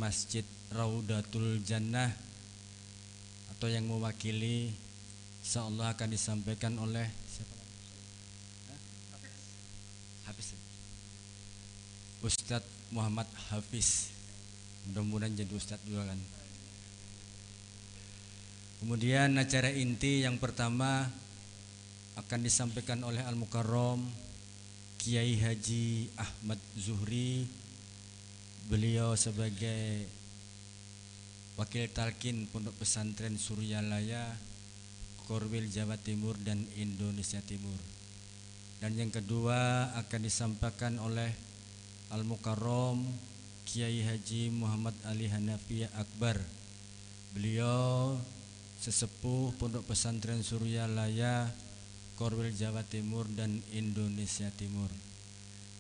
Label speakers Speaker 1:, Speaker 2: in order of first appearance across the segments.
Speaker 1: Masjid Raudatul Jannah atau yang mewakili insyaallah akan disampaikan oleh siapa? Hafiz. Ustadz Muhammad Hafiz. Mudah-mudahan jadi ustadz juga kan. Kemudian acara inti yang pertama akan disampaikan oleh Al-Mukarram Kiai Haji Ahmad Zuhri. Beliau sebagai Wakil Talqin Pondok Pesantren Suryalaya, Korwil Jawa Timur dan Indonesia Timur. Dan yang kedua akan disampaikan oleh Al-Mukarram Kiai Haji Muhammad Ali Hanafi Akbar. Beliau sesepuh Pondok Pesantren Suryalaya, Korwil Jawa Timur dan Indonesia Timur.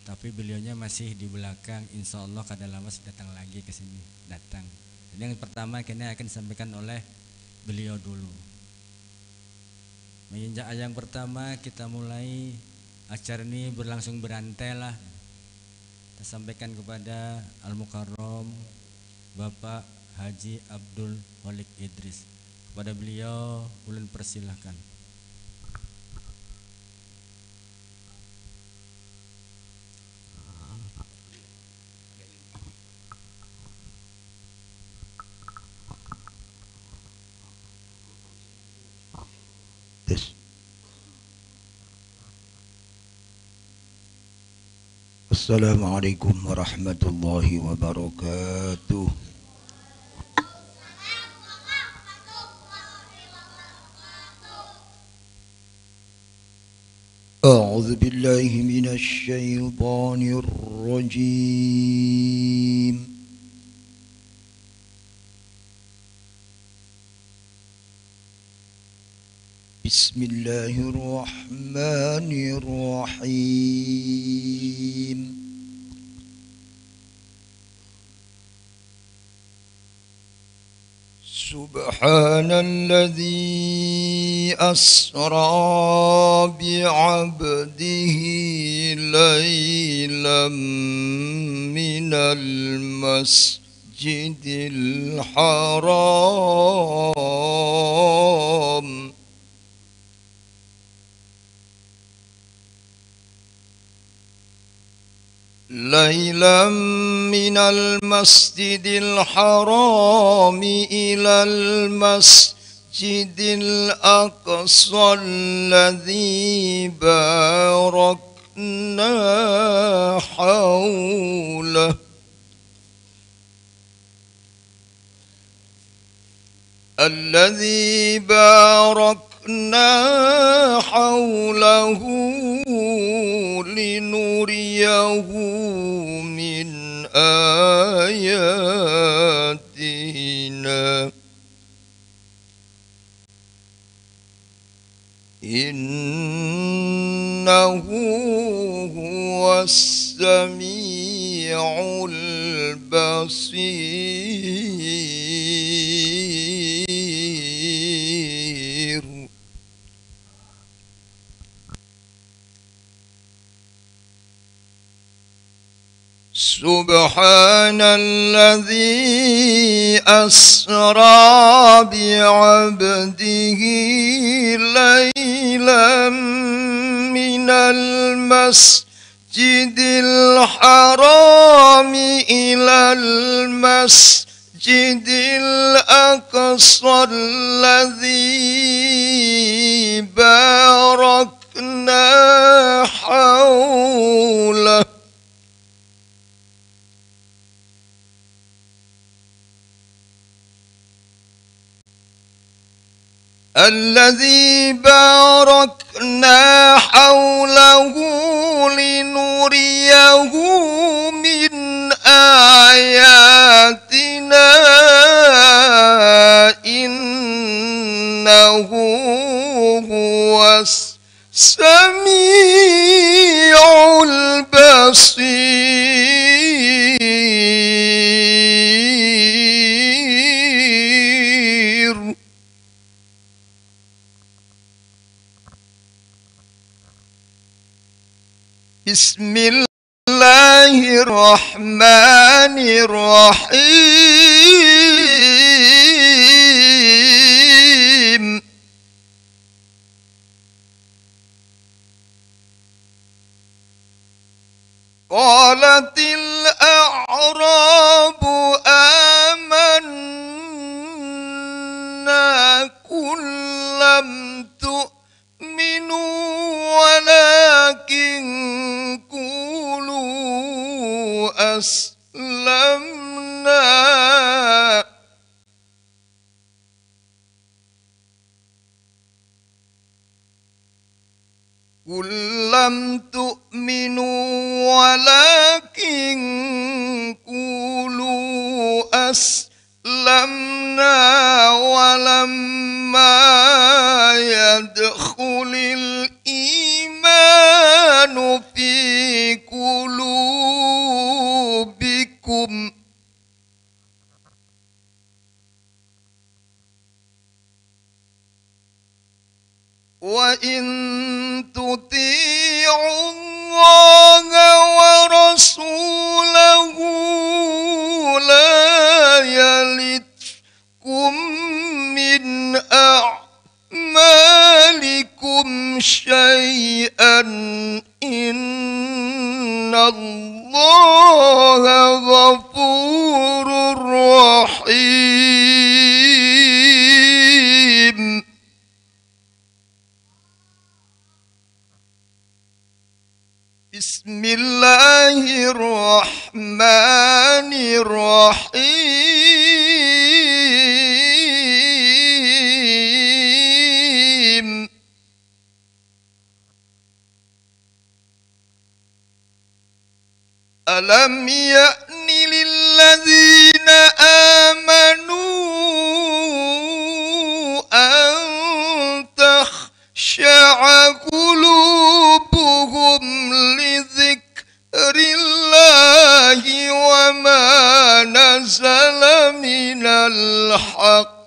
Speaker 1: Tapi beliaunya masih di belakang, insya Allah kada lama datang lagi ke sini, datang. Jadi yang pertama kini akan disampaikan oleh beliau dulu. Menginjak yang pertama kita mulai acara ini berlangsung berantai lah. Kita sampaikan kepada Al-Mukarram Bapak Haji Abdul Walik Idris. Kepada beliau ulun persilahkan.
Speaker 2: Assalamualaikum warahmatullahi wabarakatuh. A'udzu billahi minasy syaithanir rajim. Bismillahirrahmanirrahim. Subhanalladzi asra bi'abdihi laylan minal masjidil haram ليلا من المسجد الحرام إلى المسجد الأقصى الذي باركنا حوله لنريه من آياتنا إنه هو السميع البصير. سبحان الذي أسرى بعبده ليلا من المسجد الحرام إلى المسجد الأقصى الذي باركنا حوله لنريه من آياتنا إنه هو السميع البصير. بسم الله الرحمن الرحيم. قل لم تؤمنوا ولكن قولوا أسلمنا ولما يدخل الإيمان في قلوبكم وإن تطيعوا الله ورسوله لا يلتكم من أعمالكم شيئا إن الله غفور رحيم. بسم الله الرحمن الرحيم. ألم يأن للذين آمنوا أن تخشع قلوبهم لذكر الله وما نزل من الحق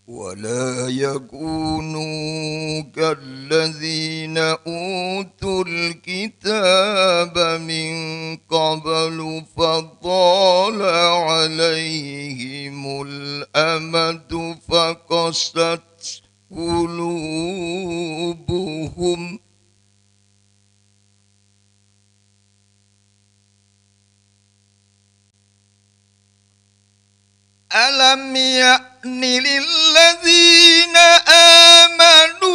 Speaker 2: ولا يكونوا كالذين أوتوا الكتاب من قبل فطال عليهم الأمد فقست قلوبهم ألم يأن للذين آمنوا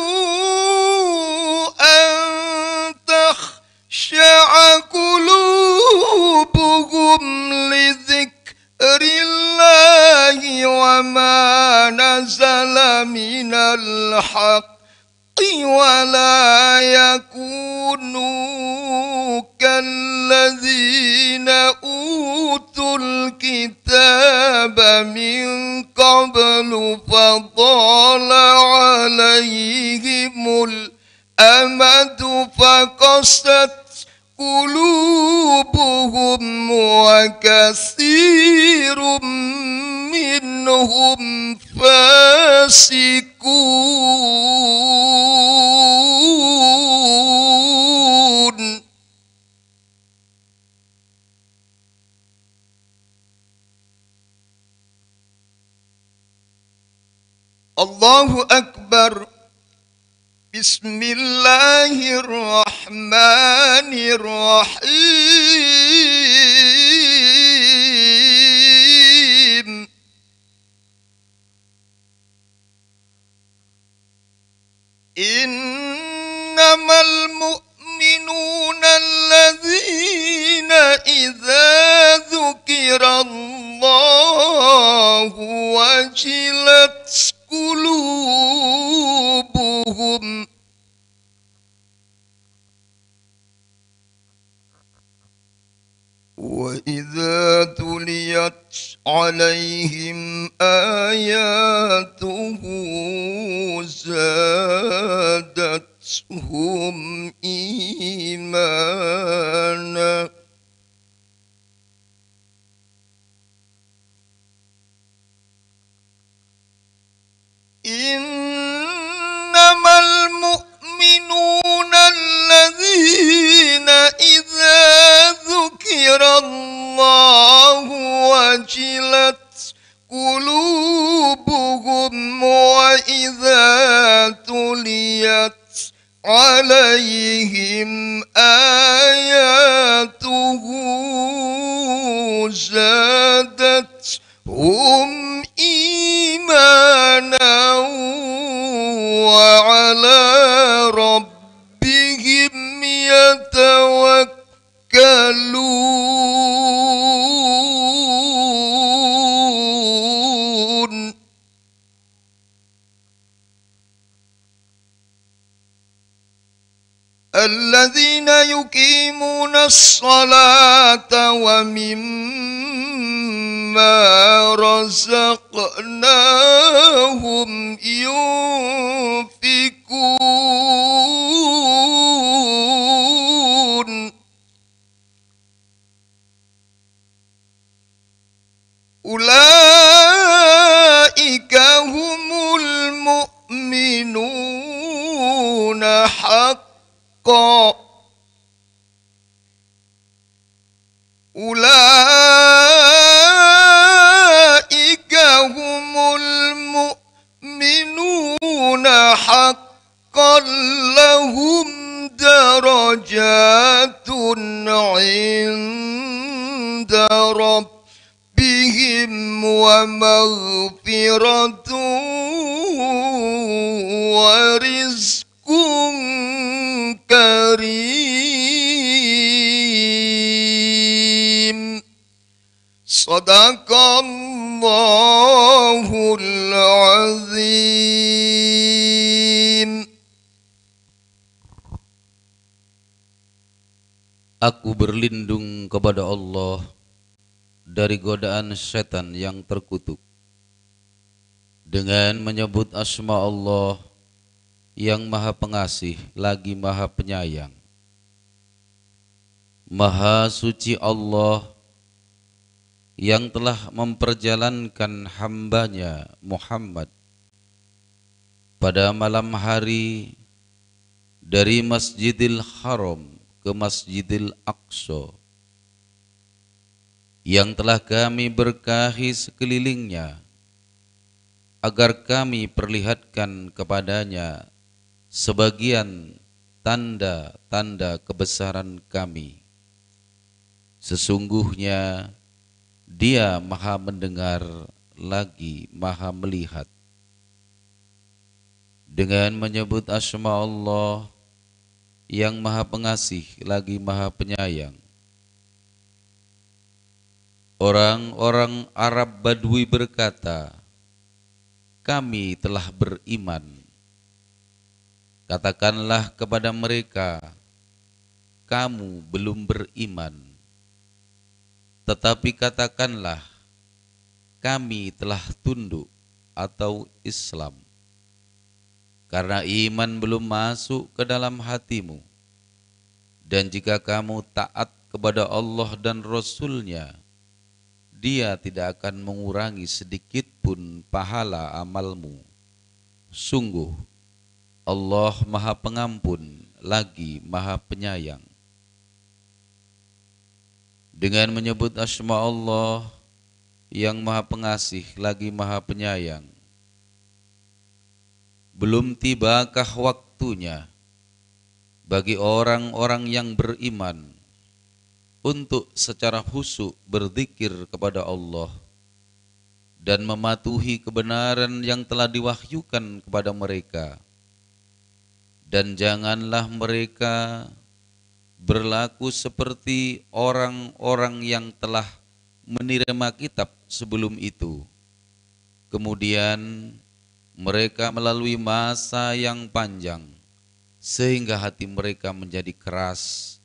Speaker 2: أن تخشع قلوبهم لذكر الله وما نزل من الحق ولا يكونوا كالذين أوتوا الكتاب من قبل فطال عليهم الأمد فقست قلوبهم وكثير منهم فاسقون. الله أكبر. بسم الله الرحمن الرحيم. إنما المؤمنون الذين إذا ذكر الله وجلت قلوبهم وإذا تليت عليهم آياته زادتهم إيمانا إنما المؤمنون الذين إذا ذكر الله وجلت قلوبهم وإذا تليت عليهم آياته زادتهم إيمانا وعلى ربهم يتوكلون. يقيمون الصلاة ومما رزقناهم ينفقون أولئك هم المؤمنون حقا أولئك هم المؤمنون حقا لهم درجات عند ربهم ومغفرة ورزق كريم صدق الله العظيم.
Speaker 3: Aku berlindung kepada Allah dari godaan setan yang terkutuk dengan menyebut asma Allah yang Maha Pengasih lagi Maha Penyayang. Maha suci Allah yang telah memperjalankan hambanya Muhammad pada malam hari dari Masjidil Haram ke Masjidil Aqsa, yang telah kami berkahi sekelilingnya agar kami perlihatkan kepadanya sebagian tanda-tanda kebesaran kami. Sesungguhnya Dia Maha mendengar lagi Maha melihat. Dengan menyebut asma Allah yang Maha Pengasih lagi Maha Penyayang, orang-orang Arab Badui berkata, kami telah beriman. Katakanlah kepada mereka, kamu belum beriman. Tetapi katakanlah, kami telah tunduk atau Islam. Karena iman belum masuk ke dalam hatimu. Dan jika kamu taat kepada Allah dan Rasul-Nya, Dia tidak akan mengurangi sedikit pun pahala amalmu. Sungguh, Allah Maha Pengampun lagi Maha Penyayang. Dengan menyebut asma Allah yang Maha Pengasih lagi Maha Penyayang, belum tibakah waktunya bagi orang-orang yang beriman untuk secara khusyuk berzikir kepada Allah dan mematuhi kebenaran yang telah diwahyukan kepada mereka. Dan janganlah mereka berlaku seperti orang-orang yang telah menerima kitab sebelum itu. Kemudian mereka melalui masa yang panjang sehingga hati mereka menjadi keras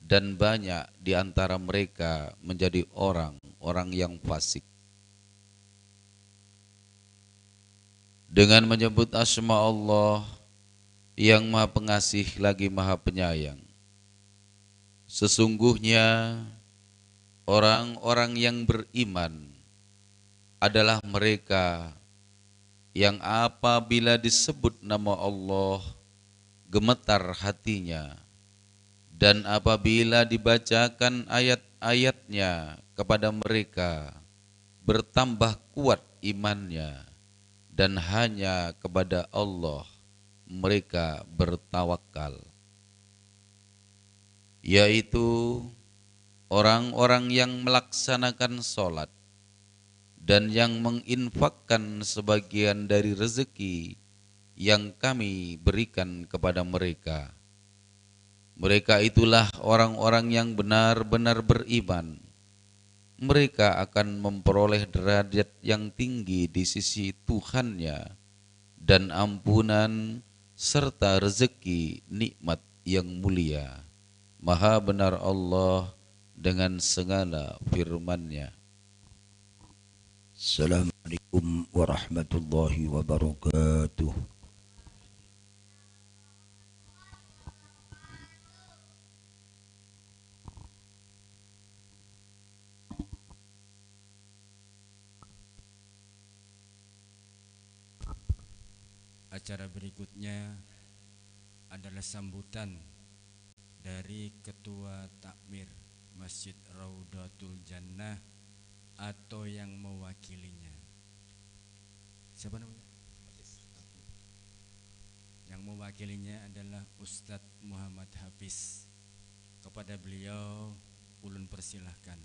Speaker 3: dan banyak di antara mereka menjadi orang-orang yang fasik. Dengan menyebut asma Allah yang Maha Pengasih lagi Maha Penyayang, sesungguhnya orang-orang yang beriman adalah mereka yang apabila disebut nama Allah gemetar hatinya, dan apabila dibacakan ayat-ayatnya kepada mereka bertambah kuat imannya, dan hanya kepada Allah mereka bertawakal, yaitu orang-orang yang melaksanakan sholat dan yang menginfakkan sebagian dari rezeki yang kami berikan kepada mereka. Mereka itulah orang-orang yang benar-benar beriman. Mereka akan memperoleh derajat yang tinggi di sisi Tuhannya dan ampunan serta rezeki nikmat yang mulia. Maha benar Allah dengan segala firman-Nya.
Speaker 2: Assalamualaikum warahmatullahi wabarakatuh.
Speaker 1: Acara berikutnya adalah sambutan dari Ketua Takmir Masjid Raudatul Jannah atau yang mewakilinya. Siapa namanya? Yang mewakilinya adalah Ustadz Muhammad Hafiz. Kepada beliau ulun persilahkan.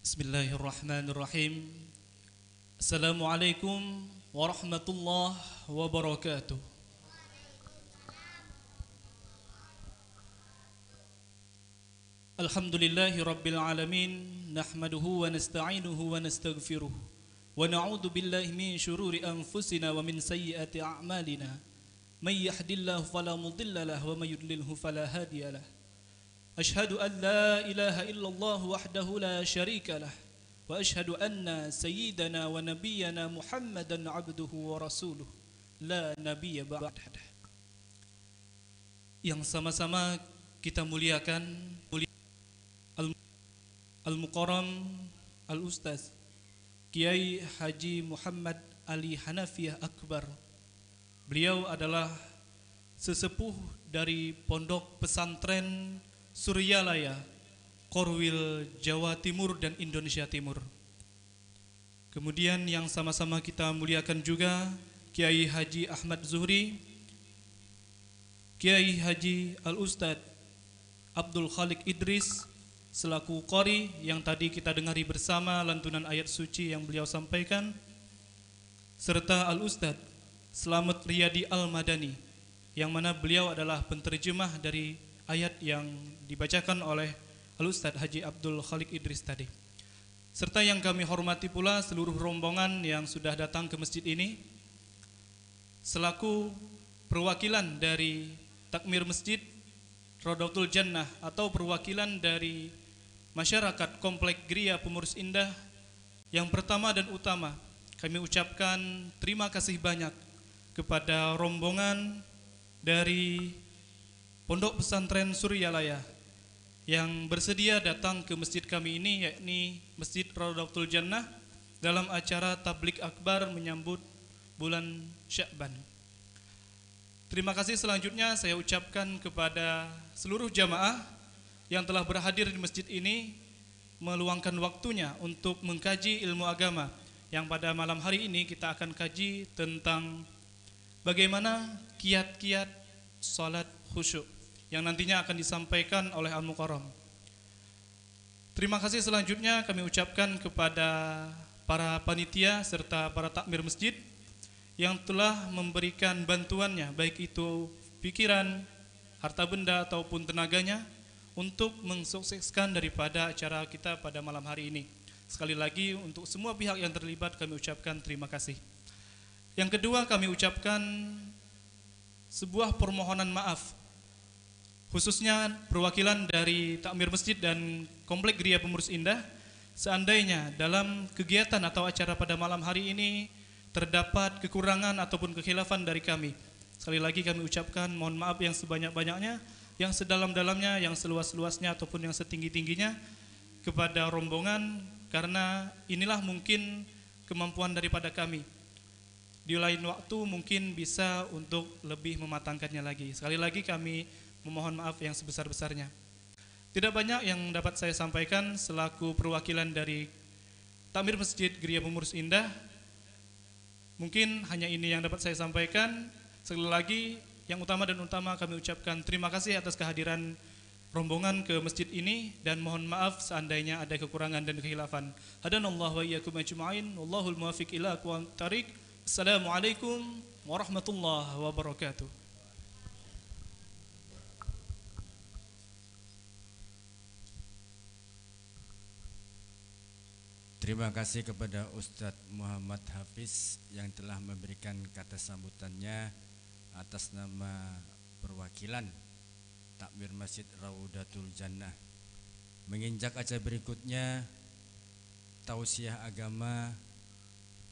Speaker 4: Bismillahirrahmanirrahim. Assalamualaikum warahmatullahi wabarakatuh. Alhamdulillahi rabbil alamin. Nahmaduhu wa nasta'inuhu wa nastaghfiruh. Wa na'udhu billahi min syururi anfusina wa min sayyiati a'malina. May yahdillahu fala mudilla lahu wa may yudlilhu fala hadiya lahu. أشهد أن لا إله إلا الله وحده لا شريك له وأشهد أن سيدنا ونبينا محمدا عبده ورسوله لا نبي بعده. Yang sama-sama kita muliakan Al-Mukarram Al-Ustaz Kiai Haji Muhammad Ali Hanafiah Akbar. Beliau adalah sesepuh dari Pondok Pesantren Suryalaya, Korwil, Jawa Timur dan Indonesia Timur. Kemudian yang sama-sama kita muliakan juga Kiai Haji Ahmad Zuhri, Kiai Haji Al-Ustadz Abdul Khalik Idris selaku qori yang tadi kita dengari bersama lantunan ayat suci yang beliau sampaikan, serta Al-Ustadz Slamet Riyadi Al-Madani yang mana beliau adalah penterjemah dari ayat yang dibacakan oleh Al-Ustadz Haji Abdul Khalik Idris tadi. Serta yang kami hormati pula seluruh rombongan yang sudah datang ke masjid ini selaku perwakilan dari Takmir Masjid Raudatul Jannah atau perwakilan dari masyarakat Komplek Gria Pengurus Indah. Yang pertama dan utama kami ucapkan terima kasih banyak kepada rombongan dari Pondok Pesantren Suryalaya yang bersedia datang ke masjid kami ini, yakni Masjid Raudatul Jannah, dalam acara tablik akbar menyambut bulan Sya'ban. Terima kasih selanjutnya saya ucapkan kepada seluruh jamaah yang telah berhadir di masjid ini, meluangkan waktunya untuk mengkaji ilmu agama, yang pada malam hari ini kita akan kaji tentang bagaimana kiat-kiat salat khusyuk yang nantinya akan disampaikan oleh Al-Mukarram. Terima kasih selanjutnya kami ucapkan kepada para panitia serta para takmir masjid yang telah memberikan bantuannya, baik itu pikiran, harta benda ataupun tenaganya untuk mensukseskan daripada acara kita pada malam hari ini. Sekali lagi untuk semua pihak yang terlibat kami ucapkan terima kasih. Yang kedua kami ucapkan sebuah permohonan maaf khususnya perwakilan dari Takmir Masjid dan Komplek Gria Pengurus Indah, seandainya dalam kegiatan atau acara pada malam hari ini terdapat kekurangan ataupun kekhilafan dari kami, sekali lagi kami ucapkan mohon maaf yang sebanyak-banyaknya, yang sedalam-dalamnya, yang seluas-luasnya ataupun yang setinggi-tingginya kepada rombongan, karena inilah mungkin kemampuan daripada kami. Di lain waktu mungkin bisa untuk lebih mematangkannya lagi. Sekali lagi kami memohon maaf yang sebesar-besarnya. Tidak banyak yang dapat saya sampaikan selaku perwakilan dari Takmir Masjid Gria Pengurus Indah. Mungkin hanya ini yang dapat saya sampaikan. Sekali lagi yang utama dan utama kami ucapkan terima kasih atas kehadiran rombongan ke masjid ini dan mohon maaf seandainya ada kekurangan dan kekhilafan. Hadanallahu wa iyyakum ajma'in. Wallahul muwaffiq ila aqwamit thariq. Assalamualaikum warahmatullahi wabarakatuh.
Speaker 1: Terima kasih kepada Ustadz Muhammad Hafiz yang telah memberikan kata sambutannya atas nama perwakilan Takmir Masjid Raudatul Jannah menginjak acara berikutnya tausiah agama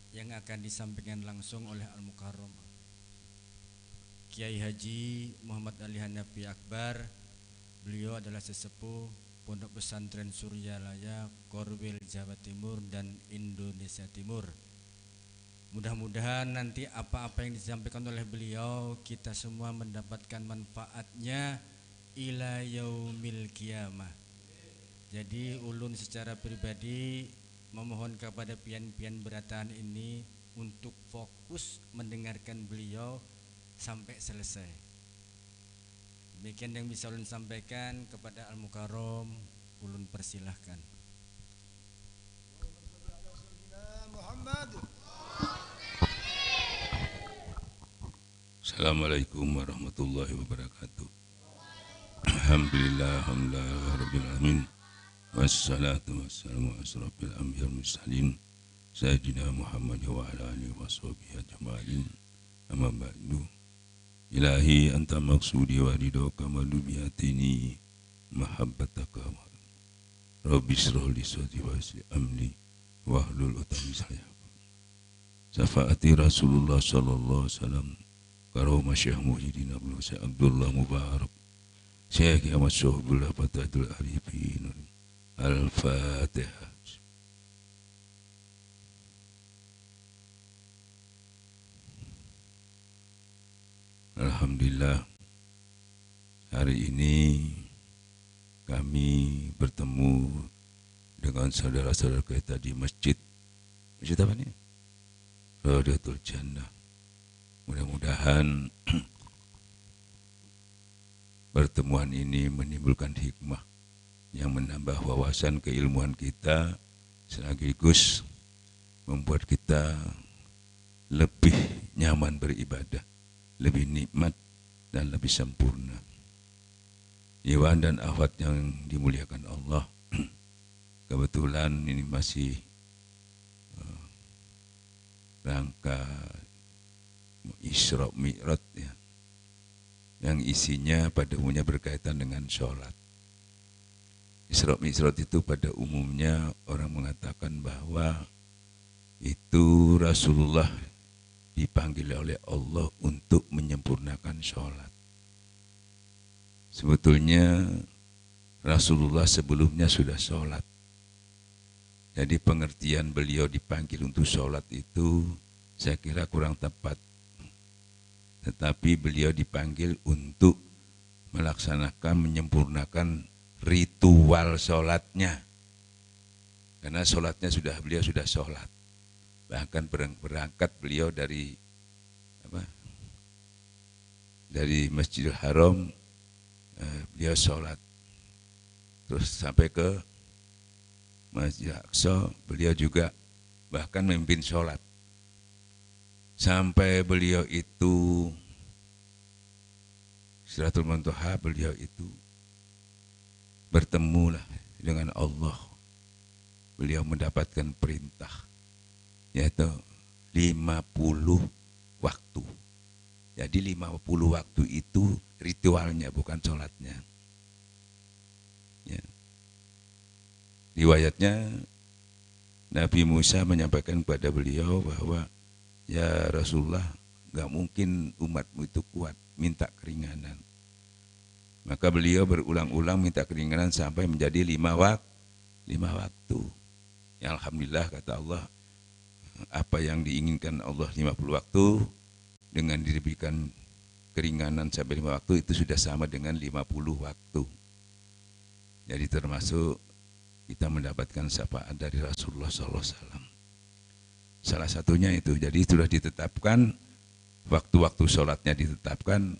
Speaker 1: yang akan disampaikan langsung oleh Al-Mukarram Kiai Haji Muhammad Ali Hanafi Akbar. Beliau adalah sesepuh Pondok Pesantren Suryalaya, Korwil, Jawa Timur dan Indonesia Timur. Mudah-mudahan nanti apa-apa yang disampaikan oleh beliau kita semua mendapatkan manfaatnya ila yaumil qiyamah. Jadi ulun secara pribadi memohon kepada pian-pian berataan ini untuk fokus mendengarkan beliau sampai selesai. Demikian yang bisa ulun sampaikan. Kepada Al-Mukarram ulun persilahkan.
Speaker 5: Assalamualaikum warahmatullahi wabarakatuh. Alhamdulillah, alhamdulillah rabbil alamin. Wassalatu wassalamu ala asrofil anbiya wal mursalin sayyidina Muhammad wa ala alihi washabihi ajma'in. Amma ba'du. Ilahi anta maksudi wa ridhoka madubiyatini mahabbataka wa rabbi shrah li sadri wa yassir amri wahlul 'uqdatam min lisani. Syafaati Rasulullah sallallahu alaihi wasallam karomah Syekh Muhyiddin Abdullah Mubarak Syekh Ahmad Syahbullah Fatahul Arifin. Al-Fatihah. Alhamdulillah, hari ini kami bertemu dengan saudara-saudara kita di masjid apa nih? Raudatul Jannah. Mudah-mudahan pertemuan ini menimbulkan hikmah yang menambah wawasan keilmuan kita sekaligus membuat kita lebih nyaman beribadah, lebih nikmat dan lebih sempurna. Iwan dan akhwat yang dimuliakan Allah, kebetulan ini masih rangka Isra Mi'raj ya, yang isinya pada umumnya berkaitan dengan sholat. Isra Mi'raj itu pada umumnya orang mengatakan bahwa itu Rasulullah dipanggil oleh Allah untuk menyempurnakan sholat. Sebetulnya Rasulullah sebelumnya sudah sholat. Jadi pengertian beliau dipanggil untuk sholat itu saya kira kurang tepat. Tetapi beliau dipanggil untuk melaksanakan, menyempurnakan ritual sholatnya. Karena sholatnya beliau sudah sholat. Bahkan berangkat beliau dari Masjidil Haram, beliau sholat. Terus sampai ke Masjid Aqsa, beliau juga bahkan memimpin sholat. Sampai beliau itu Sidratul Muntaha, beliau itu bertemulah dengan Allah. Beliau mendapatkan perintah yaitu 50 waktu. Jadi 50 waktu itu ritualnya, bukan sholatnya. Ya. Riwayatnya Nabi Musa menyampaikan kepada beliau bahwa ya Rasulullah, gak mungkin umatmu itu kuat, minta keringanan. Maka beliau berulang-ulang minta keringanan sampai menjadi 5 waktu. Ya Alhamdulillah kata Allah, apa yang diinginkan Allah 50 waktu dengan diberikan keringanan sampai 5 waktu itu sudah sama dengan 50 waktu. Jadi termasuk kita mendapatkan syafaat dari Rasulullah SAW. Salah satunya itu, jadi sudah ditetapkan waktu-waktu sholatnya ditetapkan,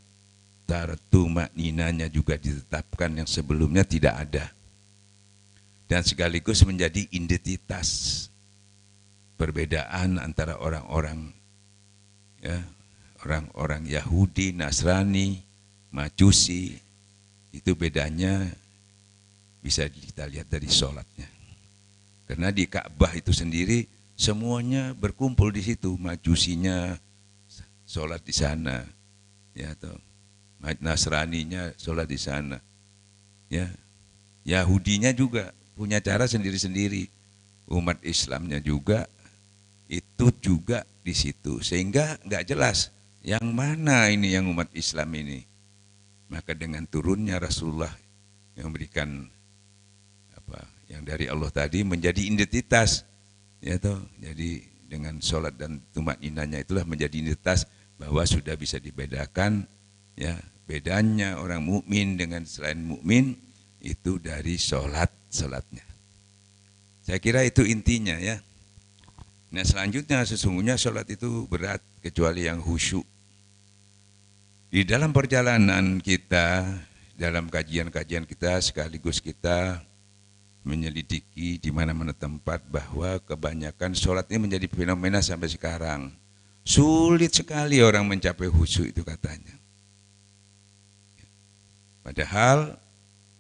Speaker 5: tartu makninanya juga ditetapkan yang sebelumnya tidak ada. Dan sekaligus menjadi identitas perbedaan antara orang-orang ya, orang-orang Yahudi, Nasrani, Majusi, itu bedanya bisa kita lihat dari sholatnya. Karena di Ka'bah itu sendiri semuanya berkumpul di situ, Majusinya sholat di sana, ya toh. Nasraninya sholat di sana, ya. Yahudinya juga punya cara sendiri-sendiri, umat Islamnya juga itu juga di situ, sehingga nggak jelas yang mana ini yang umat Islam ini. Maka dengan turunnya Rasulullah yang memberikan apa yang dari Allah tadi menjadi identitas, ya toh. Jadi dengan sholat dan tumakninanya itulah menjadi identitas bahwa sudah bisa dibedakan, ya, bedanya orang mukmin dengan selain mukmin itu dari sholatnya. Saya kira itu intinya, ya. Nah selanjutnya sesungguhnya sholat itu berat kecuali yang khusyuk. Di dalam perjalanan kita, dalam kajian-kajian kita sekaligus kita menyelidiki di mana-mana tempat bahwa kebanyakan sholat ini menjadi fenomena sampai sekarang. Sulit sekali orang mencapai khusyuk itu katanya. Padahal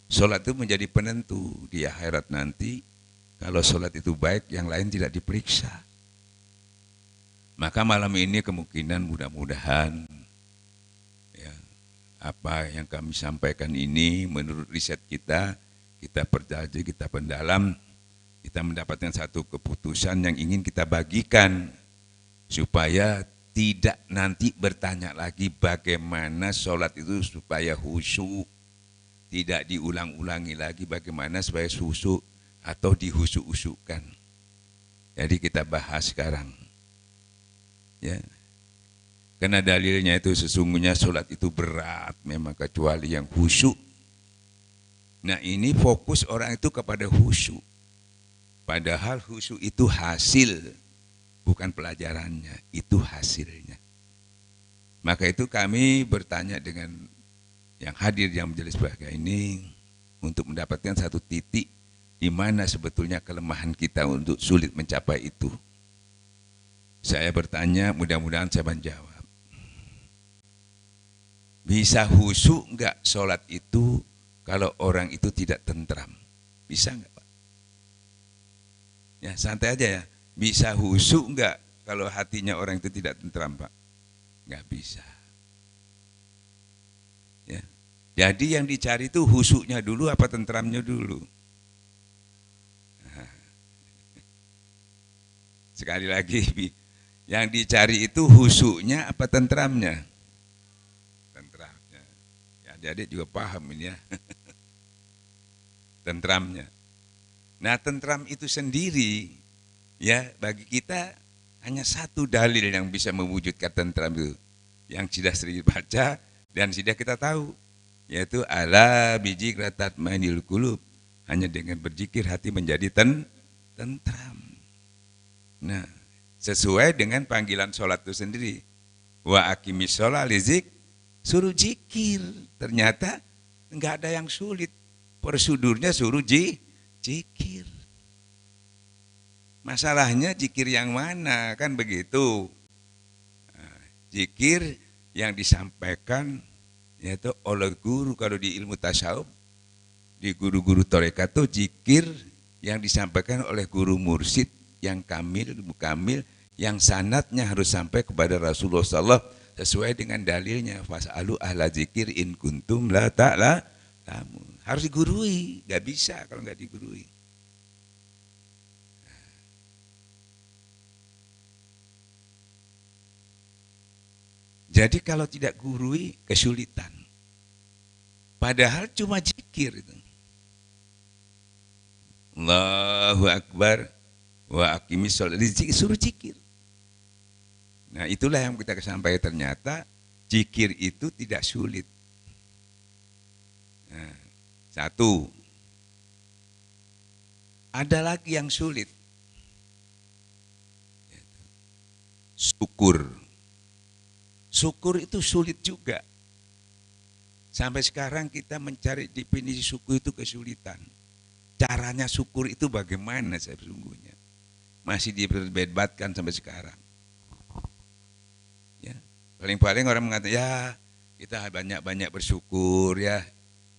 Speaker 5: sholat itu menjadi penentu di akhirat nanti. Kalau sholat itu baik, yang lain tidak diperiksa. Maka malam ini kemungkinan mudah-mudahan ya, apa yang kami sampaikan ini menurut riset kita perdaji, kita pendalam, kita mendapatkan satu keputusan yang ingin kita bagikan supaya tidak nanti bertanya lagi bagaimana sholat itu supaya khusyuk, tidak diulang-ulangi lagi bagaimana supaya khusyuk atau dihusuk-husukkan. Jadi kita bahas sekarang, ya, karena dalilnya itu sesungguhnya sholat itu berat memang kecuali yang khusyuk. Nah ini fokus orang itu kepada khusyuk, padahal khusyuk itu hasil, bukan pelajarannya, itu hasilnya. Maka itu kami bertanya dengan yang hadir yang menjadi sebagai ini untuk mendapatkan satu titik di mana sebetulnya kelemahan kita untuk sulit mencapai itu. Saya bertanya, mudah-mudahan saya menjawab. Bisa khusyuk enggak sholat itu kalau orang itu tidak tentram? Bisa enggak, Pak? Ya santai aja ya. Bisa khusyuk enggak kalau hatinya orang itu tidak tentram, Pak? Enggak bisa. Ya. Jadi yang dicari itu khusyuknya dulu apa tentramnya dulu? Nah. Sekali lagi, yang dicari itu khusyuknya apa tentramnya? Tentramnya. Ya, jadi juga paham ini ya. Tentramnya. Nah, tentram itu sendiri ya bagi kita hanya satu dalil yang bisa mewujudkan tentram itu. Yang sudah sering dibaca dan sudah kita tahu, yaitu ala bijik ratat manil kulub. Hanya dengan berzikir hati menjadi tentram. Nah, sesuai dengan panggilan sholat itu sendiri. Wa aqimis sholat lizik, suruh zikir. Ternyata enggak ada yang sulit. Prosedurnya suruh zikir. Masalahnya zikir yang mana, kan begitu. Nah, zikir yang disampaikan yaitu oleh guru, kalau di ilmu tasawuf, di guru-guru tarekat itu zikir yang disampaikan oleh guru mursyid yang kamil, mukamil, yang sanadnya harus sampai kepada Rasulullah SAW sesuai dengan dalilnya. Fas'alu ahla zikir in kuntum la ta'lamun. Harus digurui, nggak bisa kalau nggak digurui. Jadi kalau tidak gurui kesulitan. Padahal cuma zikir itu. Allahu Akbar wa aqimis sholat, suruh zikir. Nah itulah yang kita sampaikan, ternyata zikir itu tidak sulit. Nah, satu, ada lagi yang sulit. Syukur. Syukur itu sulit juga. Sampai sekarang kita mencari definisi syukur itu kesulitan. Caranya syukur itu bagaimana sesungguhnya? Masih diperdebatkan sampai sekarang. Ya, paling-paling orang mengatakan, ya kita banyak-banyak bersyukur ya.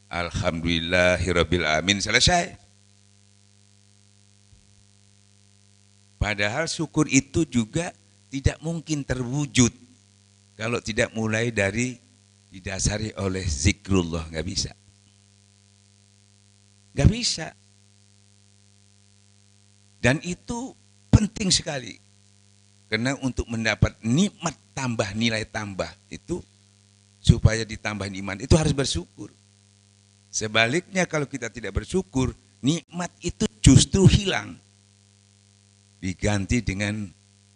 Speaker 5: Alhamdulillahirabbil alamin, selesai. Padahal syukur itu juga tidak mungkin terwujud kalau tidak mulai dari didasari oleh zikrullah, nggak bisa. Nggak bisa. Dan itu penting sekali. Karena untuk mendapat nikmat tambah, nilai tambah itu, supaya ditambah iman itu harus bersyukur. Sebaliknya kalau kita tidak bersyukur, nikmat itu justru hilang. Diganti dengan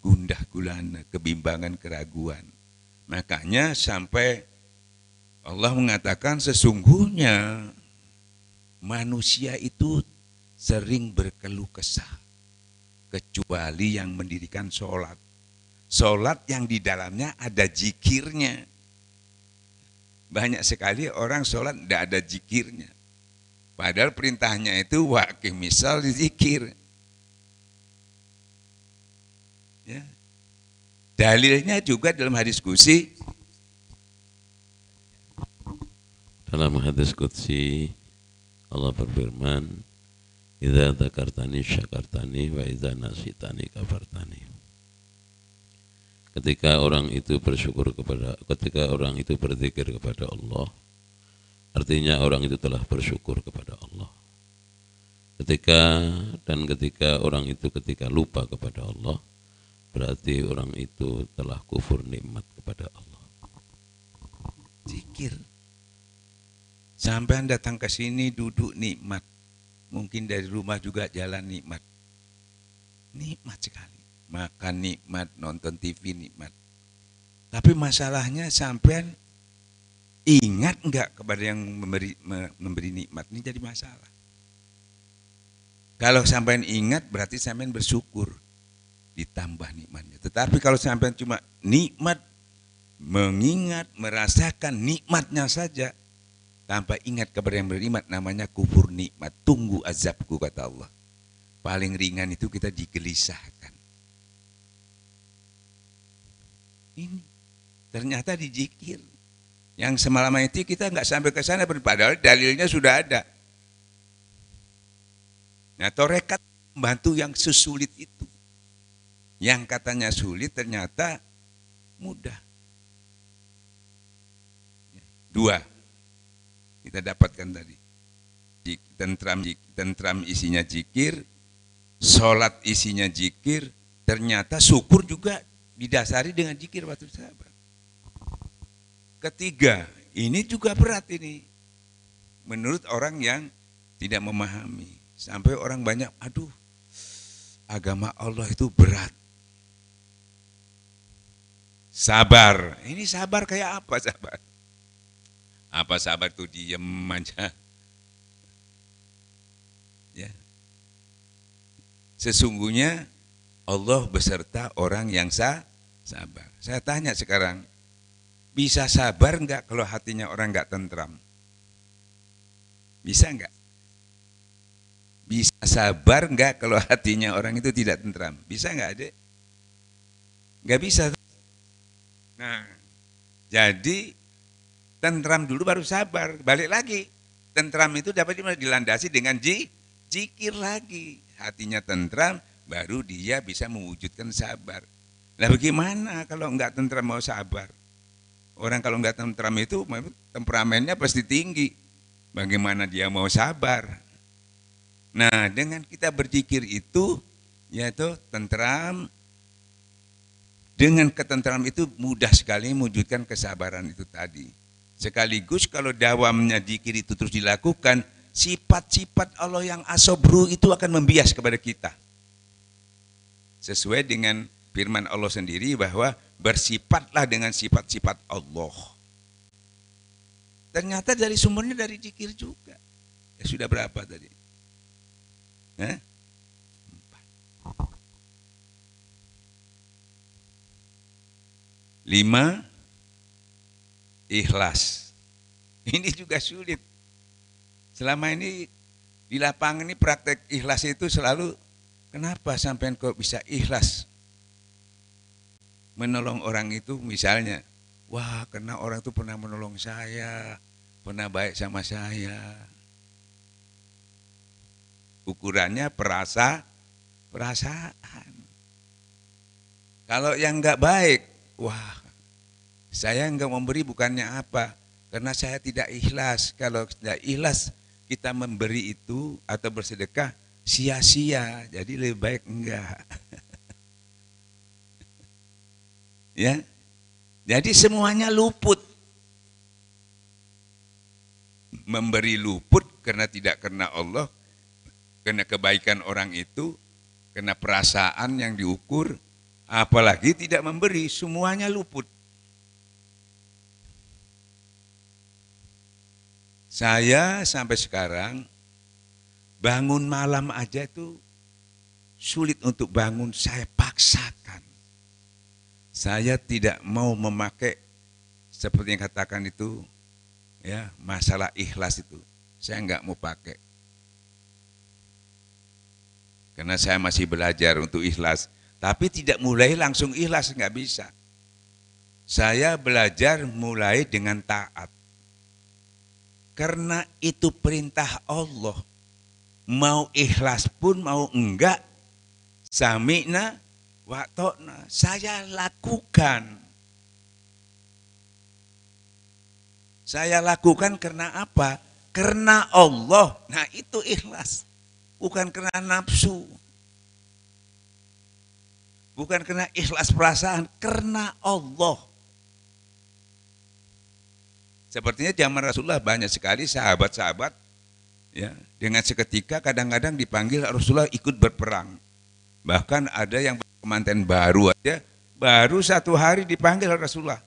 Speaker 5: gundah gulana, kebimbangan, keraguan. Makanya sampai Allah mengatakan sesungguhnya manusia itu sering berkeluh kesah. Kecuali yang mendirikan sholat. Sholat yang di dalamnya ada zikirnya. Banyak sekali orang sholat tidak ada zikirnya. Padahal perintahnya itu misal zikir. Ya. Dalilnya juga dalam hadis qudsi.
Speaker 6: Dalam hadis qudsi Allah berfirman, "Idza dzakartani syakartani wa idza nasitani kafartani." Ketika orang itu berzikir kepada Allah, artinya orang itu telah bersyukur kepada Allah. Ketika orang itu lupa kepada Allah, berarti orang itu telah kufur nikmat kepada Allah.
Speaker 5: Zikir. Sampai datang ke sini duduk nikmat. Mungkin dari rumah juga jalan nikmat. Nikmat sekali. Makan nikmat, nonton TV nikmat. Tapi masalahnya sampean ingat enggak kepada yang memberi nikmat, ini jadi masalah. Kalau sampean ingat berarti sampean bersyukur, ditambah nikmatnya. Tetapi kalau sampean cuma nikmat, mengingat, merasakan nikmatnya saja, tanpa ingat kepada yang beriman, namanya kufur nikmat. Tunggu azabku, kata Allah. Paling ringan itu kita digelisahkan. Ini ternyata dizikir. Yang semalam itu kita nggak sampai ke sana, padahal dalilnya sudah ada. Nah, torekat membantu yang sesulit itu. Yang katanya sulit ternyata mudah. Dua kita dapatkan tadi. Tentram isinya zikir, sholat isinya zikir, ternyata syukur juga didasari dengan zikir waktu sabar. Ketiga, ini juga berat ini. Menurut orang yang tidak memahami. Sampai orang banyak, aduh, agama Allah itu berat. Sabar, ini sabar kayak apa sabar? Apa sabar itu diem aja? Ya. Sesungguhnya Allah beserta orang yang sabar. Saya tanya sekarang, bisa sabar enggak kalau hatinya orang enggak tentram? Bisa enggak? Bisa sabar enggak kalau hatinya orang itu tidak tentram? Bisa enggak, Adek? Enggak bisa. Nah, jadi tentram dulu baru sabar. Balik lagi. Tentram itu dapat dilandasi dengan zikir lagi. Hatinya tentram, baru dia bisa mewujudkan sabar. Nah, bagaimana kalau enggak tentram mau sabar? Orang kalau enggak tentram itu temperamennya pasti tinggi. Bagaimana dia mau sabar? Nah, dengan kita berzikir itu, yaitu tentram, dengan ketentram itu mudah sekali mewujudkan kesabaran itu tadi. Sekaligus kalau dawamnya zikir itu terus dilakukan, sifat-sifat Allah yang asobru itu akan membias kepada kita. Sesuai dengan firman Allah sendiri bahwa bersifatlah dengan sifat-sifat Allah. Ternyata dari sumbernya dari zikir juga. Ya sudah berapa tadi? 4. Lima, ikhlas. Ini juga sulit. Selama ini di lapangan ini praktek ikhlas itu selalu, kenapa sampai kok bisa ikhlas menolong orang itu? Misalnya, wah karena orang itu pernah menolong saya, pernah baik sama saya. Ukurannya perasaan. Kalau yang enggak baik, wah saya enggak memberi bukannya apa, Karena saya tidak ikhlas. Kalau tidak ikhlas kita memberi itu atau bersedekah sia-sia. Jadi lebih baik enggak. Ya. Jadi semuanya luput. Memberi luput karena tidak karena Allah, karena kebaikan orang itu, karena perasaan yang diukur, apalagi tidak memberi, semuanya luput. Saya sampai sekarang bangun malam aja itu sulit untuk bangun, saya paksakan. Saya tidak mau memakai seperti yang katakan itu, ya, masalah ikhlas itu. Saya enggak mau pakai. Karena saya masih belajar untuk ikhlas. Tapi tidak mulai langsung ikhlas, enggak bisa. Saya belajar mulai dengan taat. Karena itu perintah Allah. Mau ikhlas pun mau enggak, sami'na wa ta'na, saya lakukan. Saya lakukan karena apa? Karena Allah. Nah itu ikhlas. Bukan karena nafsu. Bukan karena ikhlas perasaan. Karena Allah. Sepertinya zaman Rasulullah banyak sekali sahabat-sahabat, ya, dengan seketika kadang-kadang dipanggil Rasulullah ikut berperang. Bahkan ada yang kemanten baru aja, baru 1 hari dipanggil Rasulullah.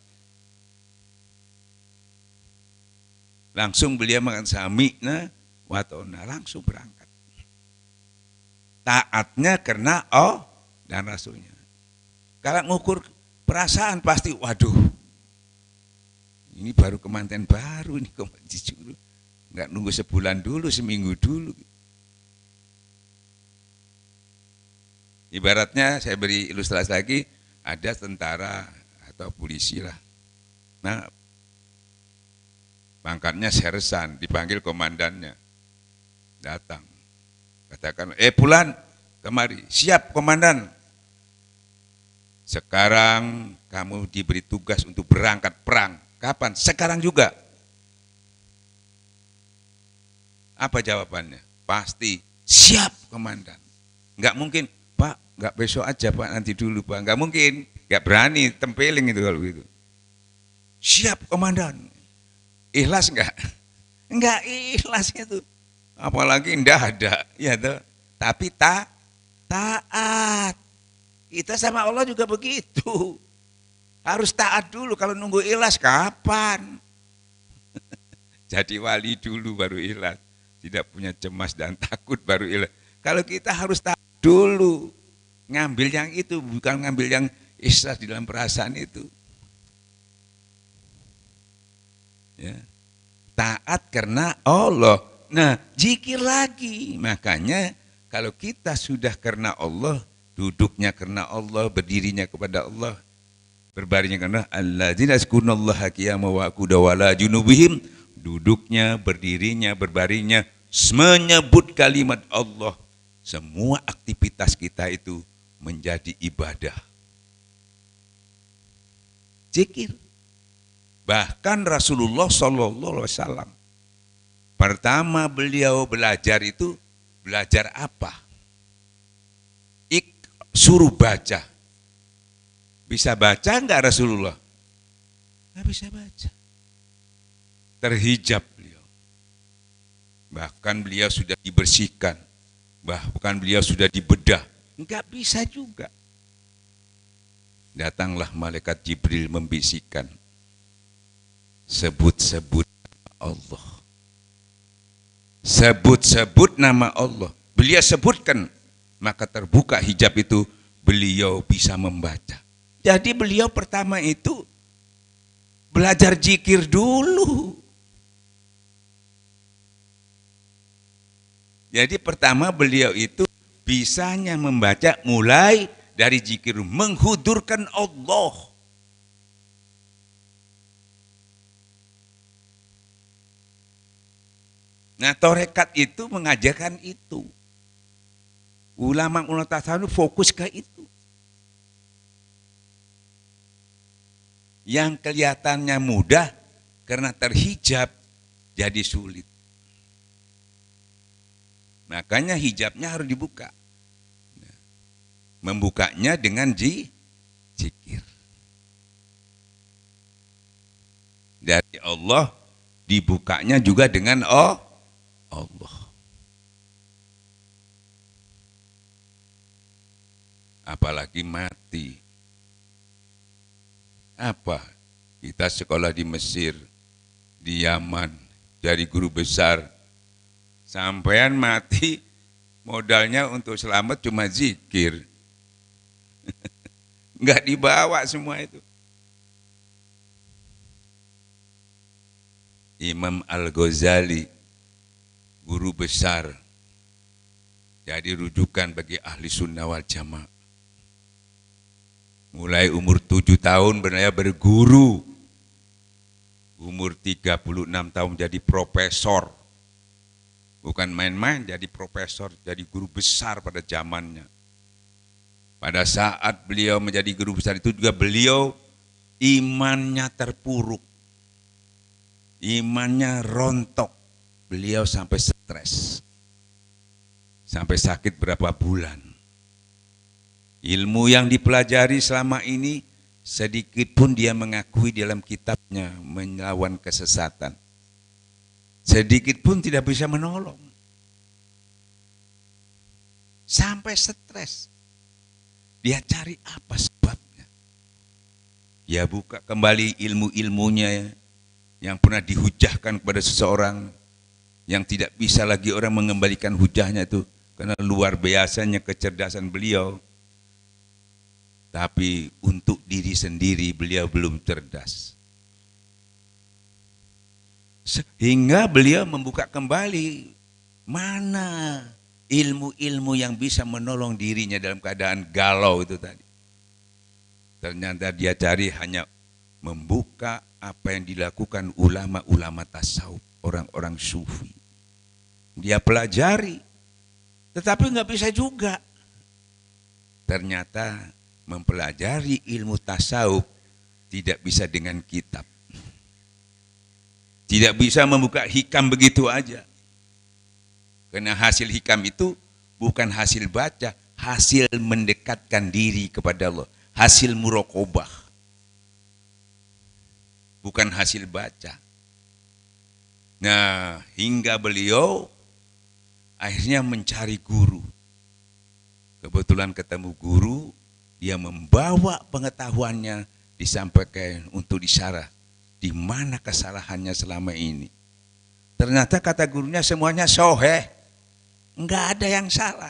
Speaker 5: Langsung beliau mengatakan sami'na wa ta'na, langsung berangkat. Taatnya karena Allah dan Rasulnya. Kalau ngukur perasaan pasti, waduh, ini baru kemanten baru, ini kok disuruh. Enggak nunggu sebulan dulu, seminggu dulu. Ibaratnya saya beri ilustrasi lagi, ada tentara atau polisi lah. Nah, pangkatnya sersan, dipanggil komandannya. Datang. Katakan, Fulan, kemari. Siap komandan. Sekarang kamu diberi tugas untuk berangkat perang. Kapan? Sekarang juga. Apa jawabannya? Pasti, siap komandan. Enggak mungkin, Pak, enggak besok aja Pak, nanti dulu Pak. Enggak mungkin, enggak berani, tempeling itu kalau gitu. Siap komandan. Ikhlas enggak? Enggak ikhlas itu. Apalagi enggak ada, ya toh. Tapi taat. Kita sama Allah juga begitu. Harus taat dulu, kalau nunggu ikhlas kapan? Jadi wali dulu baru ikhlas. Tidak punya cemas dan takut baru ikhlas. Kalau kita harus taat dulu. Ngambil yang itu, bukan ngambil yang ikhlas di dalam perasaan itu. Ya. Taat karena Allah. Nah, zikir lagi. Makanya kalau kita sudah karena Allah, duduknya karena Allah, berdirinya kepada Allah, berbaringnya karena alladzina yazkurunallaha qiyaman wa qu'udan wa ala junubihim, duduknya, berdirinya, berbaringnya menyebut kalimat Allah. Semua aktivitas kita itu menjadi ibadah. Zikir. Bahkan Rasulullah SAW pertama beliau belajar itu belajar apa? Suruh baca. Bisa baca enggak Rasulullah? Enggak bisa baca. Terhijab beliau. Bahkan beliau sudah dibersihkan. Bahkan beliau sudah dibedah. Enggak bisa juga. Datanglah malaikat Jibril membisikkan. Sebut-sebut Allah. Sebut-sebut nama Allah. Beliau sebutkan, maka terbuka hijab itu, beliau bisa membaca. Jadi beliau pertama itu belajar zikir dulu. Jadi pertama beliau itu bisanya membaca mulai dari zikir, menghudurkan Allah. Nah, tarekat itu mengajarkan itu. Ulama tasawuf fokus ke itu. Yang kelihatannya mudah, Karena terhijab jadi sulit. Makanya hijabnya harus dibuka. Membukanya dengan zikir. Dari Allah, dibukanya juga dengan Allah. Apalagi mati. Apa? Kita sekolah di Mesir, di Yaman, jadi guru besar. Sampean mati, modalnya untuk selamat cuma zikir. Enggak dibawa semua itu. Imam Al-Ghazali, guru besar, jadi rujukan bagi ahli sunnah wal jamaah. Mulai umur 7 tahun benar berguru, umur 36 tahun jadi profesor. Bukan main-main, jadi profesor, jadi guru besar pada zamannya. Pada saat beliau menjadi guru besar itu juga beliau imannya terpuruk. Imannya rontok. Beliau sampai stres. Sampai sakit berapa bulan. Ilmu yang dipelajari selama ini sedikit pun dia mengakui dalam kitabnya melawan kesesatan. Sedikit pun tidak bisa menolong. Sampai stres. Dia cari apa sebabnya. Dia buka kembali ilmu-ilmunya yang pernah dihujahkan kepada seseorang yang tidak bisa lagi orang mengembalikan hujahnya itu karena luar biasanya kecerdasan beliau. Tapi untuk diri sendiri beliau belum cerdas. Sehingga beliau membuka kembali mana ilmu-ilmu yang bisa menolong dirinya dalam keadaan galau itu tadi. Ternyata dia cari hanya membuka apa yang dilakukan ulama-ulama tasawuf, orang-orang sufi. Dia pelajari, tetapi nggak bisa juga. Ternyata mempelajari ilmu tasawuf tidak bisa dengan kitab. Tidak bisa membuka hikam begitu aja. Karena hasil hikam itu bukan hasil baca, hasil mendekatkan diri kepada Allah. Hasil muraqabah. Bukan hasil baca. Nah, hingga beliau akhirnya mencari guru. Kebetulan ketemu guru, dia membawa pengetahuannya disampaikan untuk disyarah. Di mana kesalahannya selama ini. Ternyata kata gurunya semuanya soheh. Enggak ada yang salah.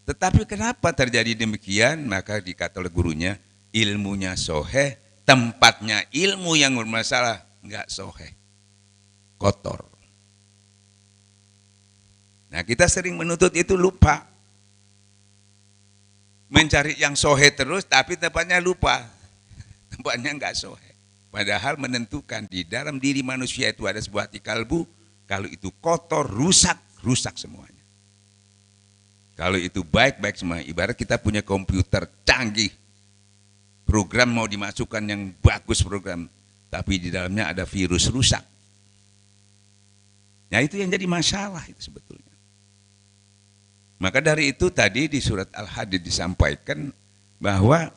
Speaker 5: Tetapi kenapa terjadi demikian? Maka dikata oleh gurunya, ilmunya soheh, tempatnya ilmu yang bermasalah, enggak soheh. Kotor. Nah, kita sering menuntut itu lupa. Mencari yang sohe terus, tapi tempatnya lupa. Tempatnya enggak sohe. Padahal menentukan di dalam diri manusia itu ada sebuah hati kalbu. Kalau itu kotor, rusak, rusak semuanya. Kalau itu baik-baik semua. Ibarat kita punya komputer canggih. Program mau dimasukkan yang bagus program. Tapi di dalamnya ada virus rusak. Nah itu yang jadi masalah itu sebetulnya. Maka dari itu tadi di surat Al-Hadid disampaikan bahwa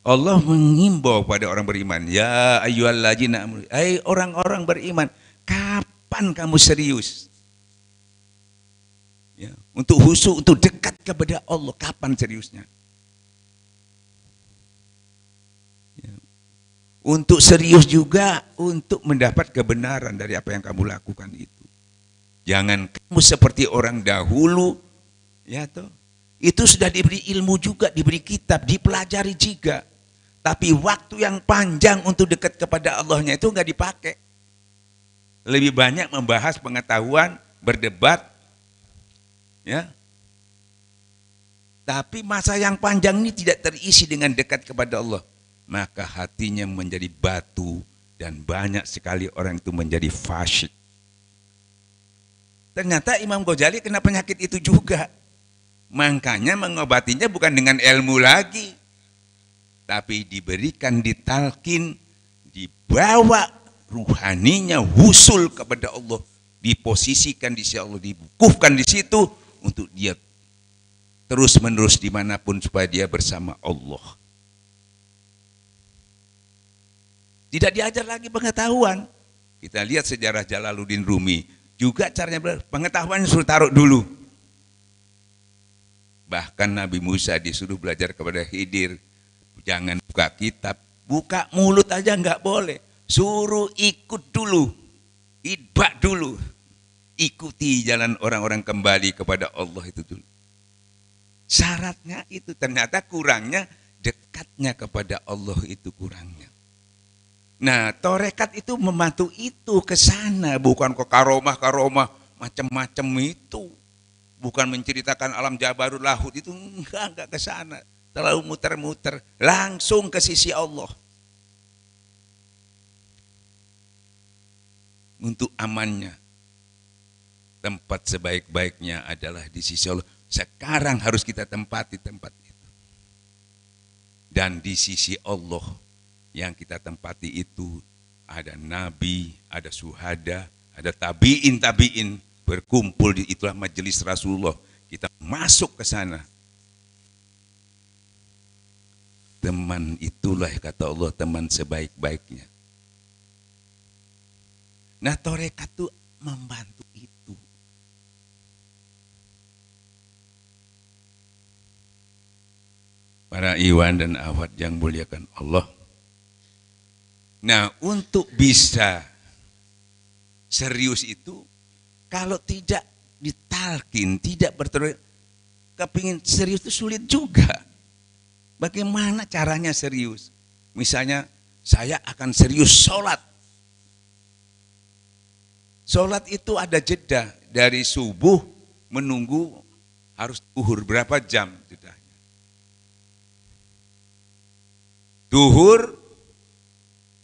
Speaker 5: Allah mengimbau pada orang beriman, ya ayyuhalladzina amanu, hai orang-orang beriman, kapan kamu serius? Ya, untuk khusyuk, untuk dekat kepada Allah, kapan seriusnya? Ya. Untuk serius juga untuk mendapat kebenaran dari apa yang kamu lakukan itu. Jangan kamu seperti orang dahulu, ya toh. Itu sudah diberi ilmu juga, diberi kitab, dipelajari juga. Tapi waktu yang panjang untuk dekat kepada Allahnya itu enggak dipakai. Lebih banyak membahas pengetahuan, berdebat, ya. Tapi masa yang panjang ini tidak terisi dengan dekat kepada Allah. Maka hatinya menjadi batu dan banyak sekali orang itu menjadi fasyik. Ternyata Imam Ghazali kena penyakit itu juga. Makanya mengobatinya bukan dengan ilmu lagi. tapi diberikan ditalkin, dibawa ruhaninya wusul kepada Allah, diposisikan di sisi Allah, dibukukan di situ untuk dia terus menerus dimanapun supaya dia bersama Allah. Tidak diajar lagi pengetahuan. Kita lihat sejarah Jalaluddin Rumi, juga caranya pengetahuan suruh taruh dulu. Bahkan Nabi Musa disuruh belajar kepada Khidir, jangan buka kitab, buka mulut aja nggak boleh, suruh ikut dulu, idbak dulu, ikuti jalan orang-orang kembali kepada Allah itu dulu. Syaratnya itu, ternyata kurangnya dekatnya kepada Allah itu kurangnya. Nah, torekat itu membantu itu ke sana, bukan ke karomah macam-macam itu. Bukan menceritakan alam jabarut lahut itu, enggak ke sana. Terlalu muter-muter, langsung ke sisi Allah. Untuk amannya, tempat sebaik-baiknya adalah di sisi Allah. Sekarang harus kita tempati tempat itu. Dan di sisi Allah yang kita tempati itu ada nabi, ada syuhada, ada tabiin berkumpul di itulah majelis Rasulullah. Kita masuk ke sana. Teman itulah kata Allah teman sebaik-baiknya. Nah, torekat itu membantu itu. Para iwan dan akhwat yang muliakan Allah. Nah, untuk bisa serius itu, kalau tidak ditalkin, tidak berterus, kepingin serius itu sulit juga. Bagaimana caranya serius? Misalnya, saya akan serius sholat. Sholat itu ada jeda dari subuh menunggu harus zuhur berapa jam jedanya. Zuhur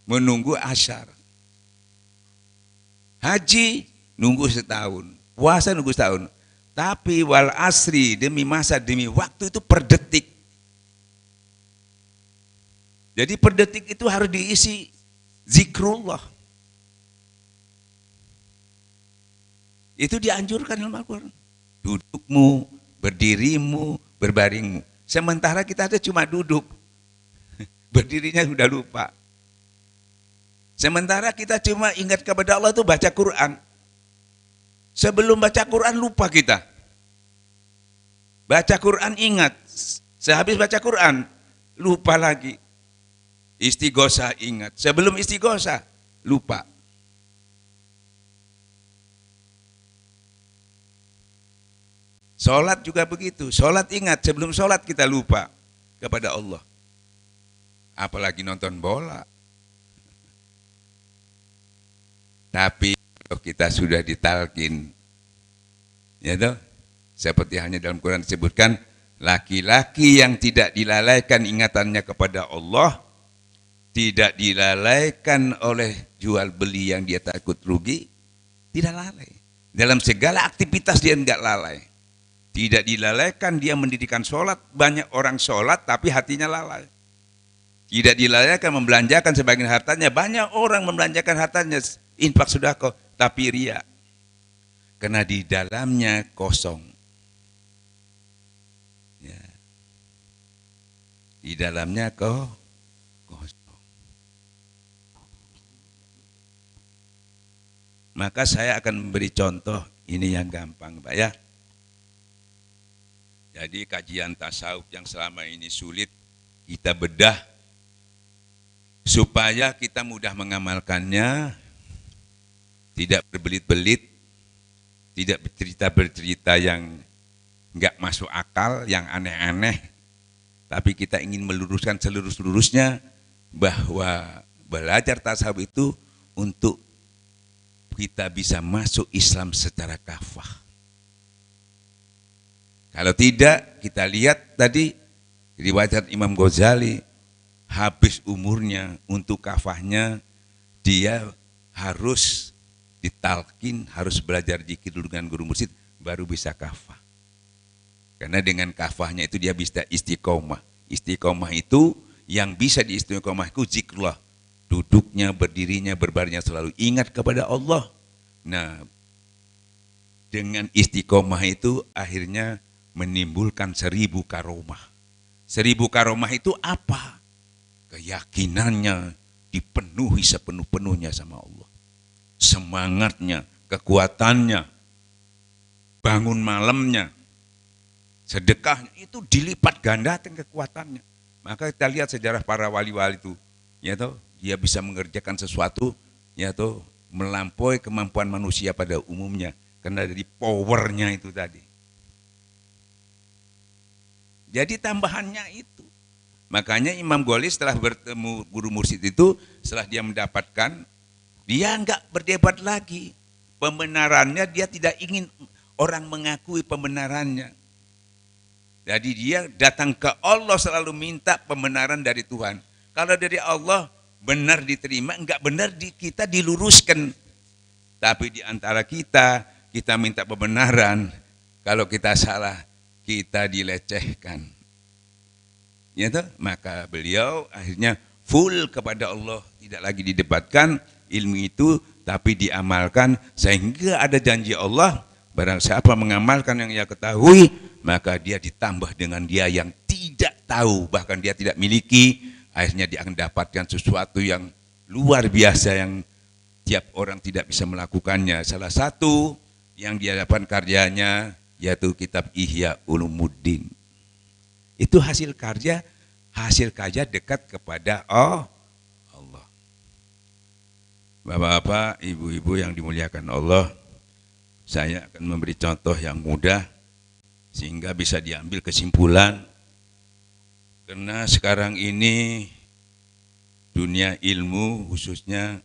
Speaker 5: menunggu asyar. Haji nunggu setahun, puasa nunggu setahun. Tapi wal asri, demi masa, demi waktu itu per detik. Jadi per detik itu harus diisi zikrullah. Itu dianjurkan dalam Al-Quran. Dudukmu, berdirimu, berbaringmu. Sementara kita ada cuma duduk. Berdirinya sudah lupa. Sementara kita cuma ingat kepada Allah itu baca Quran. Sebelum baca Quran lupa kita. Baca Quran ingat. Sehabis baca Quran lupa lagi. Istighosah ingat. Sebelum istighosah lupa. Sholat juga begitu. Sholat ingat. Sebelum sholat kita lupa kepada Allah. Apalagi nonton bola. Tapi kalau kita sudah ditalkin, ya toh, seperti hanya dalam Quran disebutkan, laki-laki yang tidak dilalaikan ingatannya kepada Allah, tidak dilalaikan oleh jual beli yang dia takut rugi, tidak lalai. Dalam segala aktivitas dia enggak lalai. Tidak dilalaikan dia mendirikan sholat, banyak orang sholat tapi hatinya lalai. Tidak dilalaikan membelanjakan sebagian hartanya, banyak orang membelanjakan hartanya, infak sedekah, tapi ria. Karena di dalamnya kosong. Ya. Di dalamnya kosong. Maka saya akan memberi contoh, ini yang gampang Pak ya. Jadi kajian tasawuf yang selama ini sulit, kita bedah supaya kita mudah mengamalkannya, tidak berbelit-belit, tidak bercerita-bercerita yang enggak masuk akal, yang aneh-aneh, tapi kita ingin meluruskan seluruh-seluruhnya bahwa belajar tasawuf itu untuk kita bisa masuk Islam secara kafah. Kalau tidak, kita lihat tadi riwayat Imam Ghazali, habis umurnya untuk kafahnya, dia harus ditalkin, harus belajar zikir dulu dengan guru mursyid, baru bisa kafah. Karena dengan kafahnya itu dia bisa istiqomah. Istiqomah itu yang bisa diistiqomah itu zikrullah. Duduknya, berdirinya, berbaringnya selalu ingat kepada Allah. Nah, dengan istiqomah itu akhirnya menimbulkan 1000 karomah. 1000 karomah itu apa? Keyakinannya dipenuhi sepenuh-penuhnya sama Allah. Semangatnya, kekuatannya, bangun malamnya, sedekahnya itu dilipat gandakan kekuatannya. Maka kita lihat sejarah para wali-wali itu, ya toh, dia bisa mengerjakan sesuatu, ya toh, melampaui kemampuan manusia pada umumnya karena dari powernya itu tadi. Jadi tambahannya itu. Makanya Imam Ghazali setelah bertemu guru mursyid itu, setelah dia mendapatkan, dia enggak berdebat lagi. Pembenarannya dia tidak ingin orang mengakui pembenarannya. Jadi dia datang ke Allah selalu minta pembenaran dari Tuhan. Kalau dari Allah benar diterima, enggak benar kita diluruskan. Tapi di antara kita minta pembenaran. Kalau kita salah, kita dilecehkan. Ya toh? Maka beliau akhirnya full kepada Allah, tidak lagi didebatkan ilmu itu, tapi diamalkan sehingga ada janji Allah, barang siapa mengamalkan yang ia ketahui, maka dia ditambah dengan dia yang tidak tahu, bahkan dia tidak miliki, akhirnya dia akan dapatkan sesuatu yang luar biasa yang tiap orang tidak bisa melakukannya. Salah satu yang dia dapat karyanya yaitu kitab Ihya Ulumuddin. Itu hasil karya dekat kepada Allah. Bapak-bapak, ibu-ibu yang dimuliakan Allah, saya akan memberi contoh yang mudah sehingga bisa diambil kesimpulan. Karena sekarang ini dunia ilmu khususnya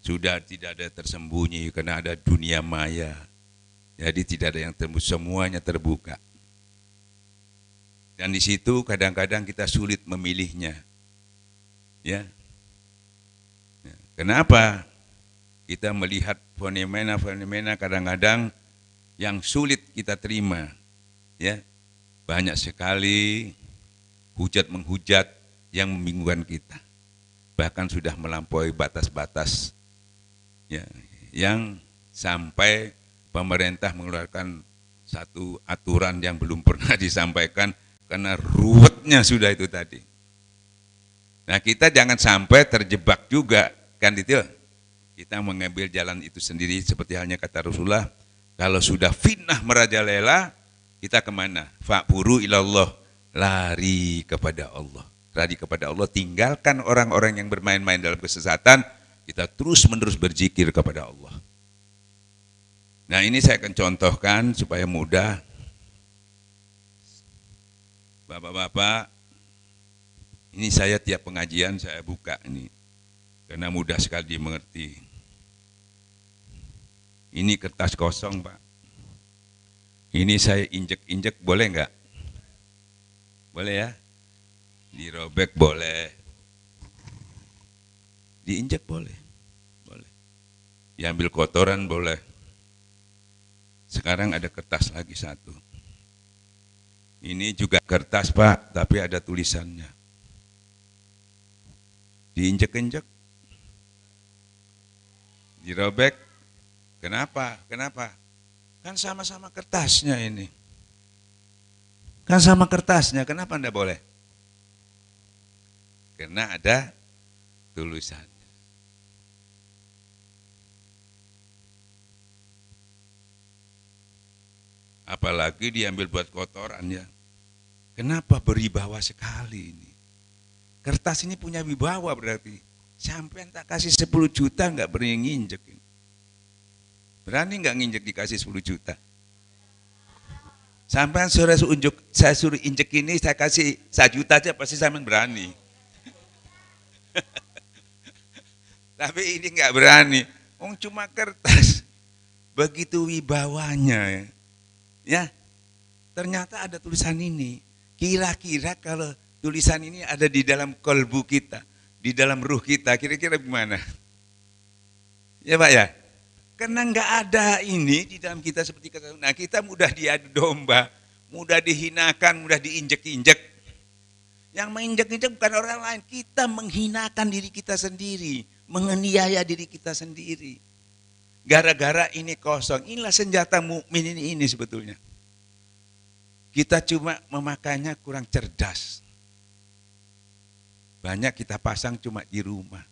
Speaker 5: sudah tidak ada tersembunyi karena ada dunia maya. Jadi tidak ada yang semuanya terbuka. Dan di situ kadang-kadang kita sulit memilihnya. Ya. Kenapa? Kita melihat fenomena kadang-kadang yang sulit kita terima. Ya. Banyak sekali hujat-menghujat yang membingungkan kita. Bahkan sudah melampaui batas-batas. Ya, yang sampai pemerintah mengeluarkan satu aturan yang belum pernah disampaikan karena ruwetnya sudah itu tadi. Nah, kita jangan sampai terjebak juga, kan itu. Kita mengambil jalan itu sendiri seperti halnya kata Rasulullah, kalau sudah fitnah merajalela, kita kemana? Fa'buru ilallah, lari kepada Allah. Lari kepada Allah, tinggalkan orang-orang yang bermain-main dalam kesesatan, kita terus-menerus berzikir kepada Allah. Nah, ini saya akan contohkan supaya mudah. Bapak-bapak, ini saya tiap pengajian saya buka ini, karena mudah sekali dimengerti. Ini kertas kosong, Pak. Ini saya injek-injek, boleh enggak? Boleh ya? Dirobek boleh. Diinjek boleh. Boleh. Diambil kotoran boleh. Sekarang ada kertas lagi satu. Ini juga kertas, Pak, tapi ada tulisannya. Diinjek-injek. Dirobek. Kenapa? Kenapa? Kan sama-sama kertasnya ini. Kan sama kertasnya, kenapa enggak boleh? Karena ada tulisan. Apalagi diambil buat kotoran ya. Kenapa berwibawa sekali ini? Kertas ini punya wibawa berarti. Sampai tak kasih 10 juta enggak berani nginjek. Berani enggak nginjek dikasih 10 juta? Sampai saya suruh injek ini, saya kasih 1 juta aja pasti sampai berani. Tapi ini enggak berani. Cuma kertas. Begitu wibawanya ya. Ya, ternyata ada tulisan ini. Kira-kira kalau tulisan ini ada di dalam kolbu kita, di dalam ruh kita, kira-kira gimana? Ya Pak ya? Karena enggak ada ini di dalam kita seperti kata. Nah, kita mudah diadu domba, mudah dihinakan, mudah diinjek-injek. Yang menginjak-injak bukan orang lain. Kita menghinakan diri kita sendiri. Menganiaya diri kita sendiri. Gara-gara ini kosong. Inilah senjata mukmin ini sebetulnya. Kita cuma memakainya kurang cerdas. Banyak kita pasang cuma di rumah.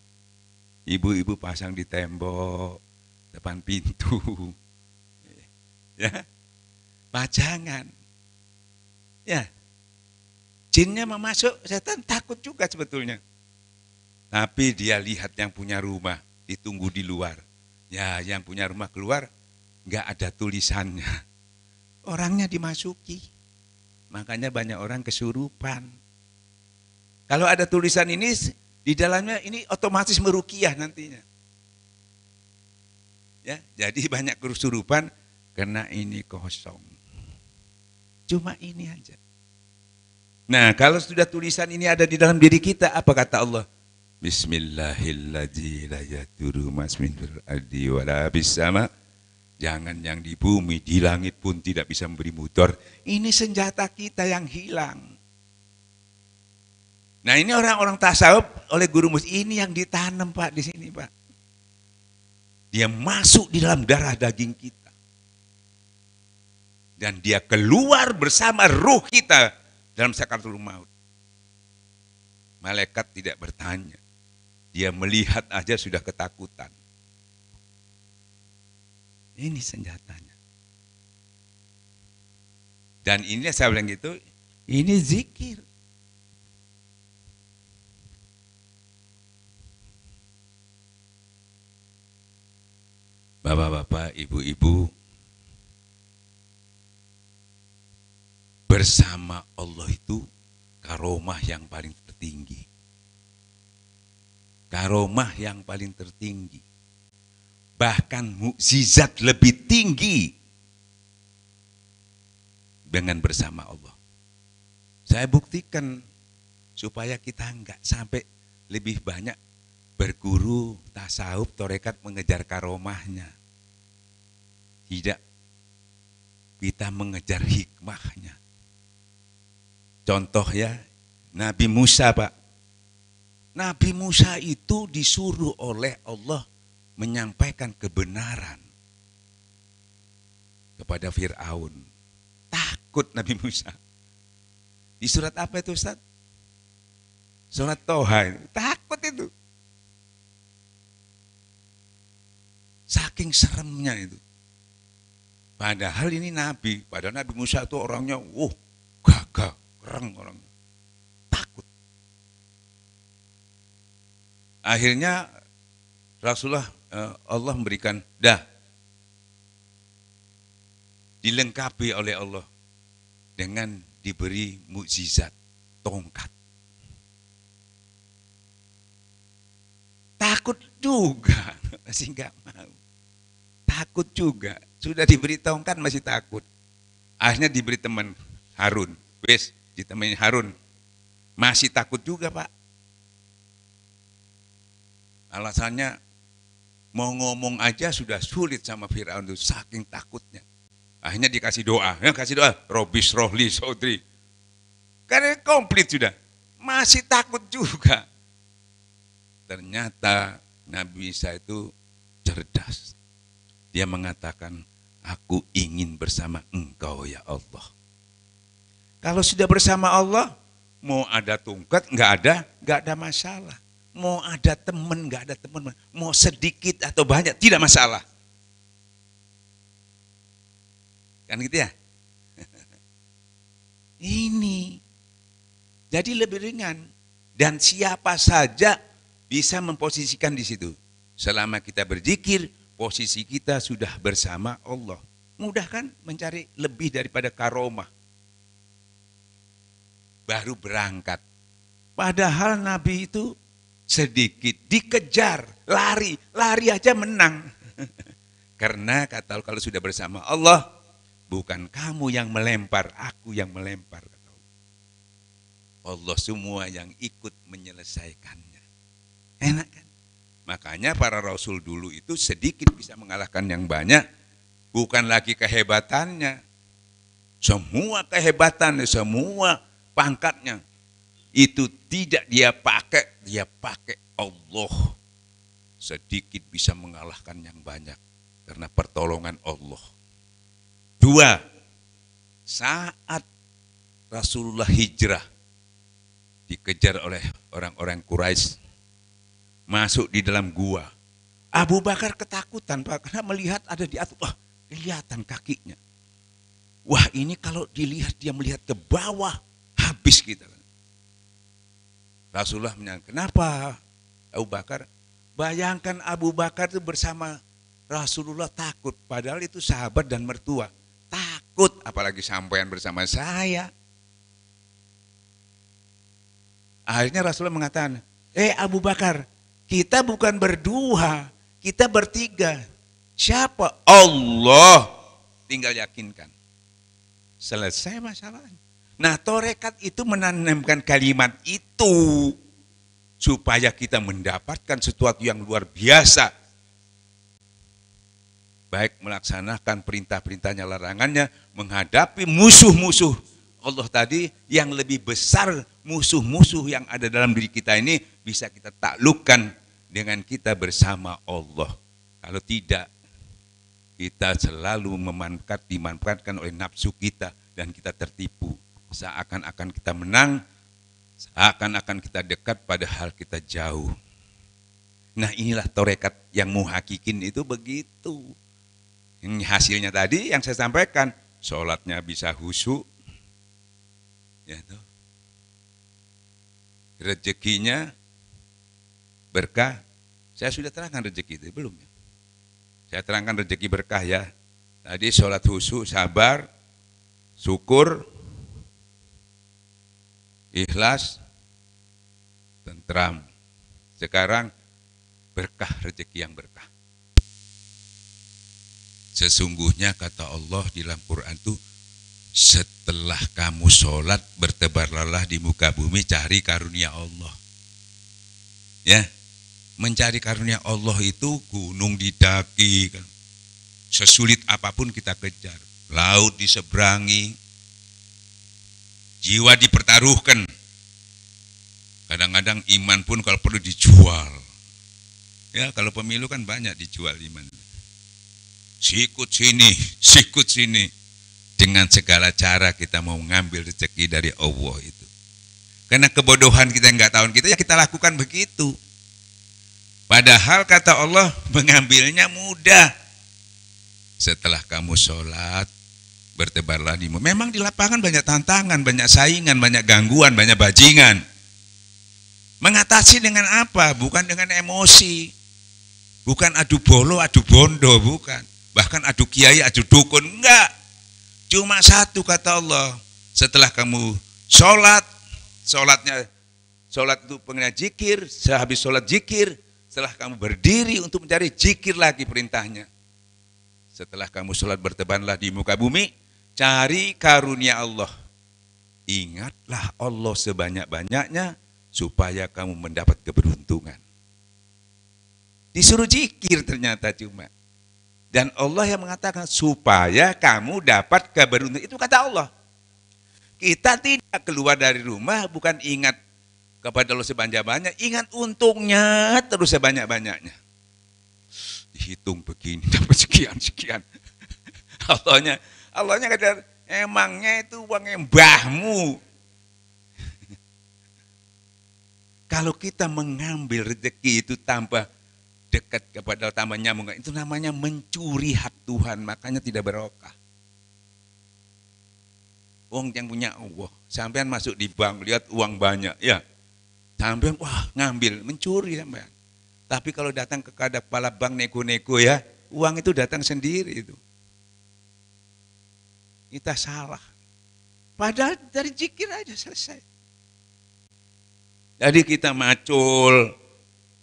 Speaker 5: Ibu-ibu pasang di tembok, depan pintu. Ya. Pajangan. Ya. Jinnya mau masuk, setan takut juga sebetulnya. Tapi dia lihat yang punya rumah, ditunggu di luar. Ya, yang punya rumah keluar, nggak ada tulisannya. Orangnya dimasuki. Makanya banyak orang kesurupan. Kalau ada tulisan ini, di dalamnya ini otomatis meruqyah nantinya. Ya, jadi banyak kesurupan karena ini kosong. Cuma ini aja. Nah, kalau sudah tulisan ini ada di dalam diri kita, apa kata Allah? Bismillahirrahmanirrahim. La yadurru masmin fil ardi wala bis sama. Jangan yang di bumi, di langit pun tidak bisa memberi mudarat. Ini senjata kita yang hilang. Nah, ini orang-orang tasawuf oleh guru mus ini yang ditanam Pak di sini Pak. Dia masuk di dalam darah daging kita. Dan dia keluar bersama ruh kita dalam sakaratul maut. Malaikat tidak bertanya. Dia melihat aja sudah ketakutan. Ini senjatanya. Dan ini saya bilang gitu, ini zikir. Bapak-bapak, ibu-ibu, bersama Allah itu karomah yang paling tertinggi. Karomah yang paling tertinggi. Bahkan mukjizat lebih tinggi dengan bersama Allah. Saya buktikan supaya kita enggak sampai lebih banyak berguru tasawuf tarekat mengejar karomahnya. Tidak, kita mengejar hikmahnya. Contoh ya, Nabi Musa Pak. Nabi Musa itu disuruh oleh Allah menyampaikan kebenaran kepada Fir'aun. Takut Nabi Musa. Di surat apa itu Ustaz? Surat Toha. Takut itu. Saking seremnya itu. Padahal ini Nabi. Padahal Nabi Musa itu orangnya, gagah, keren orangnya. Takut. Akhirnya Rasulullah Allah memberikan dilengkapi oleh Allah dengan diberi mukjizat tongkat. Takut juga, masih enggak mau. Takut juga, sudah diberi tongkat masih takut. Akhirnya diberi teman Harun, ditemani Harun. Masih takut juga Pak. Alasannya mau ngomong aja sudah sulit sama Fir'aun itu, saking takutnya. Akhirnya dikasih doa, Robis rohli sodri. Karena komplit sudah, masih takut juga. Ternyata Nabi Isa itu cerdas. Dia mengatakan, aku ingin bersama engkau ya Allah. Kalau sudah bersama Allah, mau ada tongkat, nggak ada masalah. Mau ada teman, nggak ada teman, mau sedikit atau banyak, tidak masalah. Kan gitu ya? Ini. Jadi lebih ringan. Dan siapa saja bisa memposisikan di situ. Selama kita berzikir, posisi kita sudah bersama Allah. Mudah kan mencari lebih daripada karomah. Baru berangkat. Padahal Nabi itu sedikit dikejar, lari aja menang. Karena kata kalau sudah bersama Allah, bukan kamu yang melempar, aku yang melempar. Allah semua yang ikut menyelesaikannya. Enak kan? Makanya para rasul dulu itu sedikit bisa mengalahkan yang banyak, bukan lagi kehebatannya. Semua kehebatannya, semua pangkatnya itu tidak dia pakai Allah. Sedikit bisa mengalahkan yang banyak karena pertolongan Allah. 2, saat Rasulullah hijrah dikejar oleh orang-orang Quraisy, masuk di dalam gua. Abu Bakar ketakutan Pak, karena melihat ada di atas, wah kelihatan kakinya. Wah ini kalau dilihat, dia melihat ke bawah, habis kita. Rasulullah menyangka, kenapa Abu Bakar? Bayangkan Abu Bakar itu bersama Rasulullah takut, padahal itu sahabat dan mertua. Takut, apalagi sampean bersama saya. Akhirnya Rasulullah mengatakan, Abu Bakar, kita bukan berdua, kita bertiga. Siapa? Allah. Tinggal yakinkan. Selesai masalahnya. Nah, tarekat itu menanamkan kalimat itu supaya kita mendapatkan sesuatu yang luar biasa. Baik melaksanakan perintah-perintahnya, larangannya, menghadapi musuh-musuh Allah tadi yang lebih besar, musuh-musuh yang ada dalam diri kita ini bisa kita taklukkan dengan kita bersama Allah. Kalau tidak, kita selalu dimanfaatkan oleh nafsu kita dan kita tertipu. Seakan-akan kita menang, seakan-akan kita dekat padahal kita jauh. Nah inilah tarekat yang muhakikin itu begitu. Ini hasilnya tadi yang saya sampaikan, sholatnya bisa khusyuk, ya tuh. Rezekinya berkah. Saya sudah terangkan rezeki itu belum ya? Saya terangkan rezeki berkah ya. Tadi sholat khusyuk, sabar, syukur, ikhlas, tentram. Sekarang berkah, rezeki yang berkah. Sesungguhnya kata Allah di dalam Quran itu, setelah kamu sholat bertebarlah di muka bumi cari karunia Allah. Ya, mencari karunia Allah itu gunung didaki, kan. Sesulit apapun kita kejar, laut diseberangi, jiwa dipertaruhkan. Kadang-kadang iman pun kalau perlu dijual. Ya, kalau pemilu kan banyak dijual iman. Sikut sini. Dengan segala cara kita mau mengambil rezeki dari Allah itu. Karena kebodohan kita nggak tahu kita, ya kita lakukan begitu. Padahal kata Allah mengambilnya mudah. Setelah kamu sholat, bertebarlah di bumi. Memang di lapangan banyak tantangan, banyak saingan, banyak gangguan, banyak bajingan. Mengatasi dengan apa? Bukan dengan emosi. Bukan adu bolo, adu bondo, bukan. Bahkan adu kiai, adu dukun, enggak. Cuma satu kata Allah, setelah kamu sholat itu pengen zikir, sehabis sholat zikir, setelah kamu berdiri untuk mencari zikir lagi perintahnya. Setelah kamu sholat bertebarlah di muka bumi, cari karunia Allah. Ingatlah Allah sebanyak-banyaknya supaya kamu mendapat keberuntungan. Disuruh zikir ternyata cuma. Dan Allah yang mengatakan supaya kamu dapat keberuntungan. Itu kata Allah. Kita tidak keluar dari rumah bukan ingat kepada Allah sebanyak-banyak, ingat untungnya terus sebanyak-banyaknya. Dihitung begini dapat sekian. Allahnya kata, emangnya itu uangnya mbahmu. Kalau kita mengambil rezeki itu tanpa dekat kepada tambah nyambung, itu namanya mencuri hak Tuhan, makanya tidak barokah. Uang yang punya Allah, sampean masuk di bank lihat uang banyak, ya sampean wah ngambil, mencuri sampean. Tapi kalau datang ke kepala bank nego-nego ya, uang itu datang sendiri itu. Kita salah. Padahal dari zikir aja selesai. Jadi kita macul,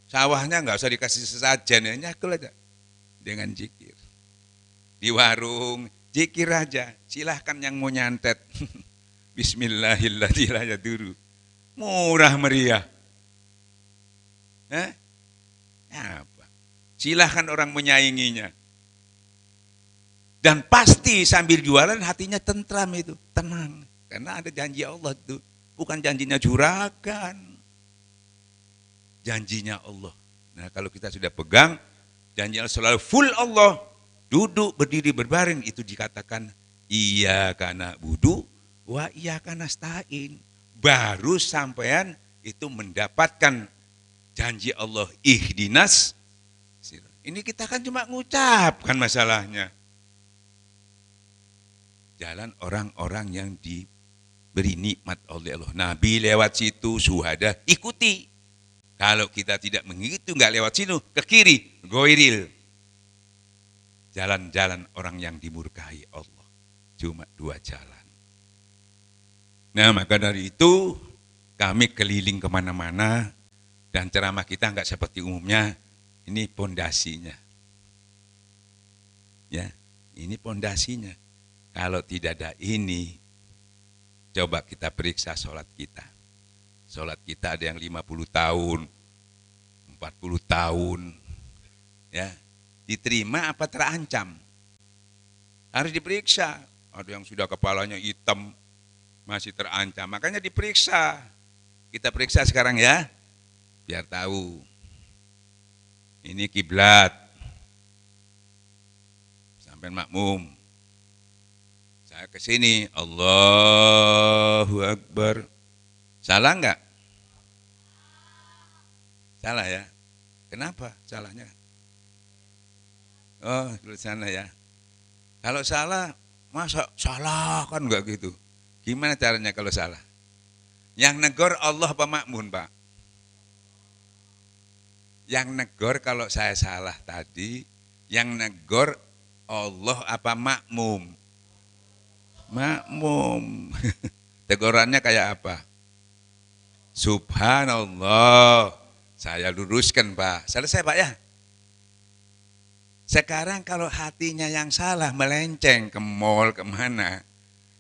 Speaker 5: sawahnya nggak usah dikasih sesajen, ya nyakul aja dengan zikir. Di warung, zikir aja, silahkan yang mau nyantet. Bismillahirrahmanirrahim, murah meriah. Apa? Silahkan orang menyainginya. Dan pasti sambil jualan hatinya tentram itu, tenang. Karena ada janji Allah itu. bukan janjinya juragan. Janjinya Allah. Nah, kalau kita sudah pegang janjinya selalu full Allah, duduk, berdiri, berbaring, itu dikatakan iyyaka na'budu wa iyyaka nasta'in. Baru sampean itu mendapatkan janji Allah ihdinas. Ini kita kan cuma ngucapkan masalahnya. Jalan orang-orang yang diberi nikmat oleh Allah. Nabi lewat situ, syuhada, ikuti. Kalau kita tidak mengikuti, nggak lewat situ, ke kiri, goiril. Jalan-jalan orang yang dimurkahi Allah. Cuma 2 jalan. Nah, maka dari itu, kami keliling kemana-mana, dan ceramah kita nggak seperti umumnya, ini pondasinya. Ya, ini pondasinya. Kalau tidak ada ini, coba kita periksa sholat kita. Sholat kita ada yang 50 tahun, 40 tahun, ya, diterima apa terancam? Harus diperiksa. Ada yang sudah kepalanya hitam, masih terancam. Makanya diperiksa. Kita periksa sekarang ya, biar tahu. Ini kiblat. Sampai makmum. Saya ke sini, Allahu Akbar. Salah enggak? Salah ya. Kenapa salahnya? Oh, di sana ya. Kalau salah, masa salah kan enggak gitu. Gimana caranya kalau salah? Yang negor Allah apa makmun, Pak? Yang negor kalau saya salah tadi, yang negor Allah apa makmum? Makmum. Tegurannya kayak apa? Subhanallah. Saya luruskan, Pak. Selesai, Pak ya? Sekarang kalau hatinya yang salah, melenceng ke mall, kemana?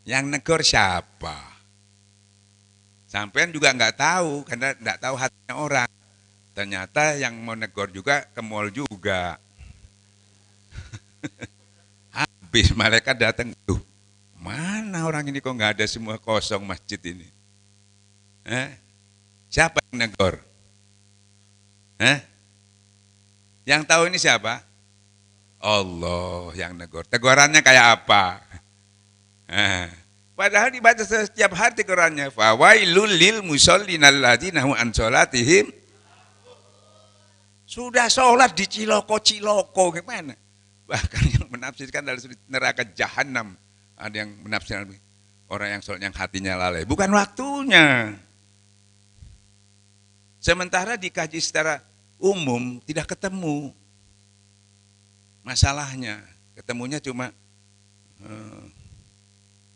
Speaker 5: Yang negor siapa? Sampean juga nggak tahu, karena nggak tahu hatinya orang. Ternyata yang mau negor juga ke mall juga. Habis malaikat datang, tuh mana orang ini kok nggak ada, semua kosong masjid ini? Siapa yang negor? Yang tahu ini siapa? Allah yang negor. Tegurannya kayak apa? Padahal dibaca setiap hari tegurannya. Fawailul lil musallin alladzina hum an sholatihim. Sudah sholat di ciloko-ciloko gimana? Bahkan yang menafsirkan dari neraka jahanam. Ada yang menafsirkan orang yang sholat yang hatinya lalai. Bukan waktunya. Sementara dikaji secara umum tidak ketemu masalahnya. Ketemunya cuma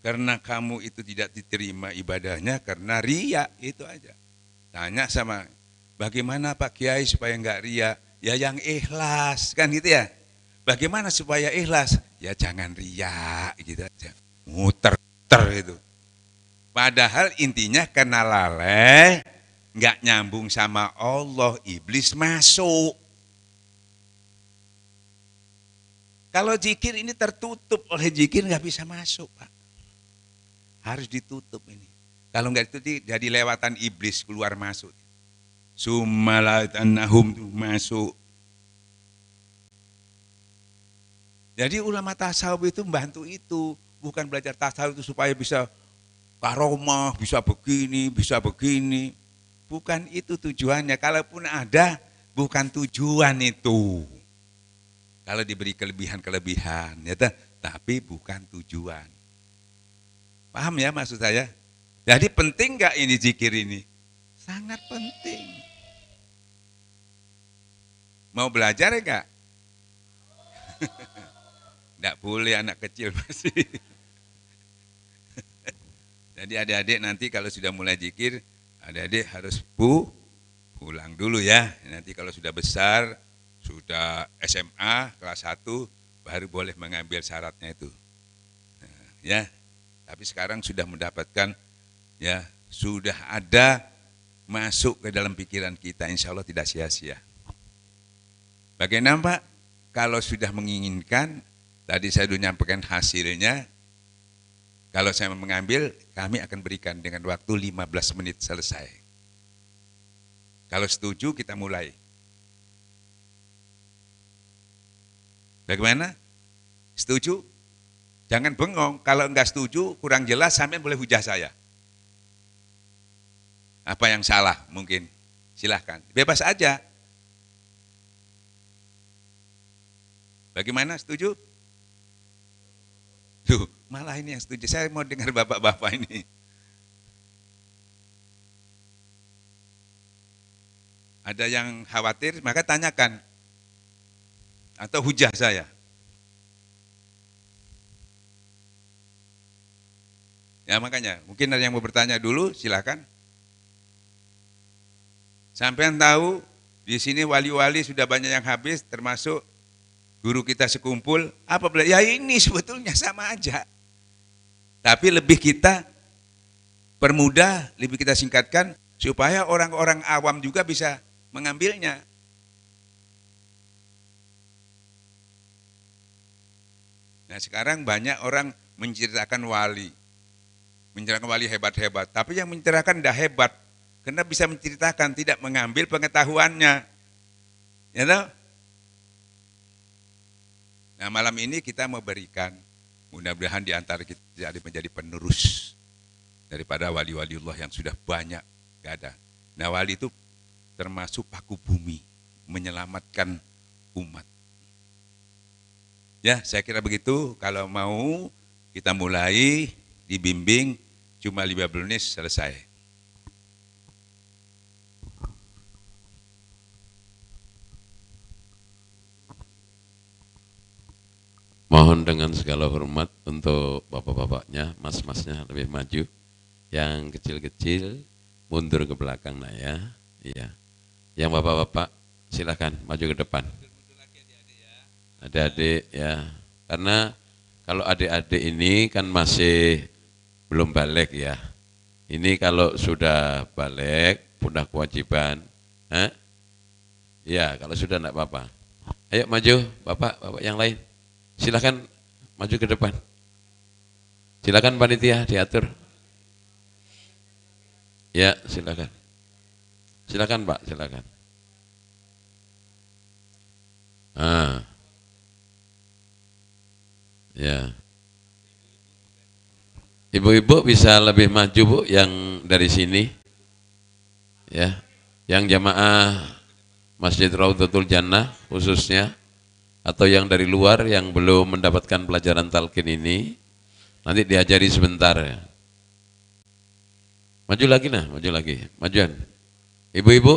Speaker 5: karena kamu itu tidak diterima ibadahnya karena riya, itu aja. Tanya sama, bagaimana Pak Kiai supaya enggak riya? Ya yang ikhlas, kan gitu ya. Bagaimana supaya ikhlas? Ya jangan riya, gitu aja. Muter-muter itu. Padahal intinya kena lalai, nggak nyambung sama Allah, iblis masuk. Kalau zikir ini tertutup oleh zikir, nggak bisa masuk, Pak. Harus ditutup ini. Kalau nggak itu jadi lewatan iblis keluar masuk. Sumalatanahum tuh masuk. Jadi ulama tasawuf itu membantu itu, bukan belajar tasawuf itu supaya bisa karomah, bisa begini, bisa begini. Bukan itu tujuannya. Kalaupun ada, bukan tujuan itu. Kalau diberi kelebihan-kelebihan, ya, tapi bukan tujuan. Paham ya maksud saya? Jadi penting nggak ini zikir ini? Sangat penting. Mau belajar enggak? Enggak boleh anak kecil masih. Jadi adik-adik nanti kalau sudah mulai zikir, adik-adik harus pulang dulu ya. Nanti kalau sudah besar, sudah SMA kelas 1, baru boleh mengambil syaratnya itu. Nah, ya. Tapi sekarang sudah mendapatkan, ya, sudah ada masuk ke dalam pikiran kita, insya Allah tidak sia-sia. Bagaimana Pak? Kalau sudah menginginkan, tadi saya sudah menyampaikan hasilnya, Kalau saya mengambil, kami akan berikan dengan waktu 15 menit selesai. Kalau setuju, kita mulai. Bagaimana? Setuju? Jangan bengong. Kalau enggak setuju, kurang jelas, sampai boleh hujah saya. Apa yang salah mungkin? Silahkan. Bebas aja. Bagaimana? Setuju? Tuh, malah ini yang setuju. Saya mau dengar bapak-bapak ini. Ada yang khawatir, maka tanyakan. Atau hujah saya. Ya makanya, mungkin ada yang mau bertanya dulu, silakan. Sampai yang tahu, di sini wali-wali sudah banyak yang habis, termasuk guru kita sekumpul, apa belajar? Ya ini sebetulnya sama aja. Tapi lebih kita permudah, lebih kita singkatkan, supaya orang-orang awam juga bisa mengambilnya. Nah sekarang banyak orang menceritakan wali hebat-hebat, tapi yang menceritakan tidak hebat, karena bisa menceritakan, tidak mengambil pengetahuannya. Ya tahu? Nah malam ini kita mau berikan, mudah-mudahan di antara kita jadi menjadi penerus daripada wali-waliullah yang sudah banyak gak ada. Nah wali itu termasuk paku bumi, menyelamatkan umat. Ya saya kira begitu, kalau mau kita mulai, dibimbing, cuma 15 menit selesai.
Speaker 6: Mohon dengan segala hormat untuk bapak-bapaknya, mas-masnya lebih maju. Yang kecil-kecil mundur ke belakang nah ya. Iya. Yang bapak-bapak silakan maju ke depan. Adik-adik ya. Karena kalau adik-adik ini kan masih belum balik ya. Ini kalau sudah balik, sudah kewajiban. Ya, kalau sudah enggak apa-apa. Ayo maju, bapak yang lain. Silakan maju ke depan. Silakan panitia diatur. Ya, silakan. Silakan Pak, silakan. Ya. Ibu-ibu bisa lebih maju Bu yang dari sini. Ya. Yang jamaah Masjid Raudhatul Jannah khususnya, atau yang dari luar yang belum mendapatkan pelajaran talqin ini, nanti diajari sebentar ya. Maju lagi nah, maju lagi. Majuan. Ibu-ibu.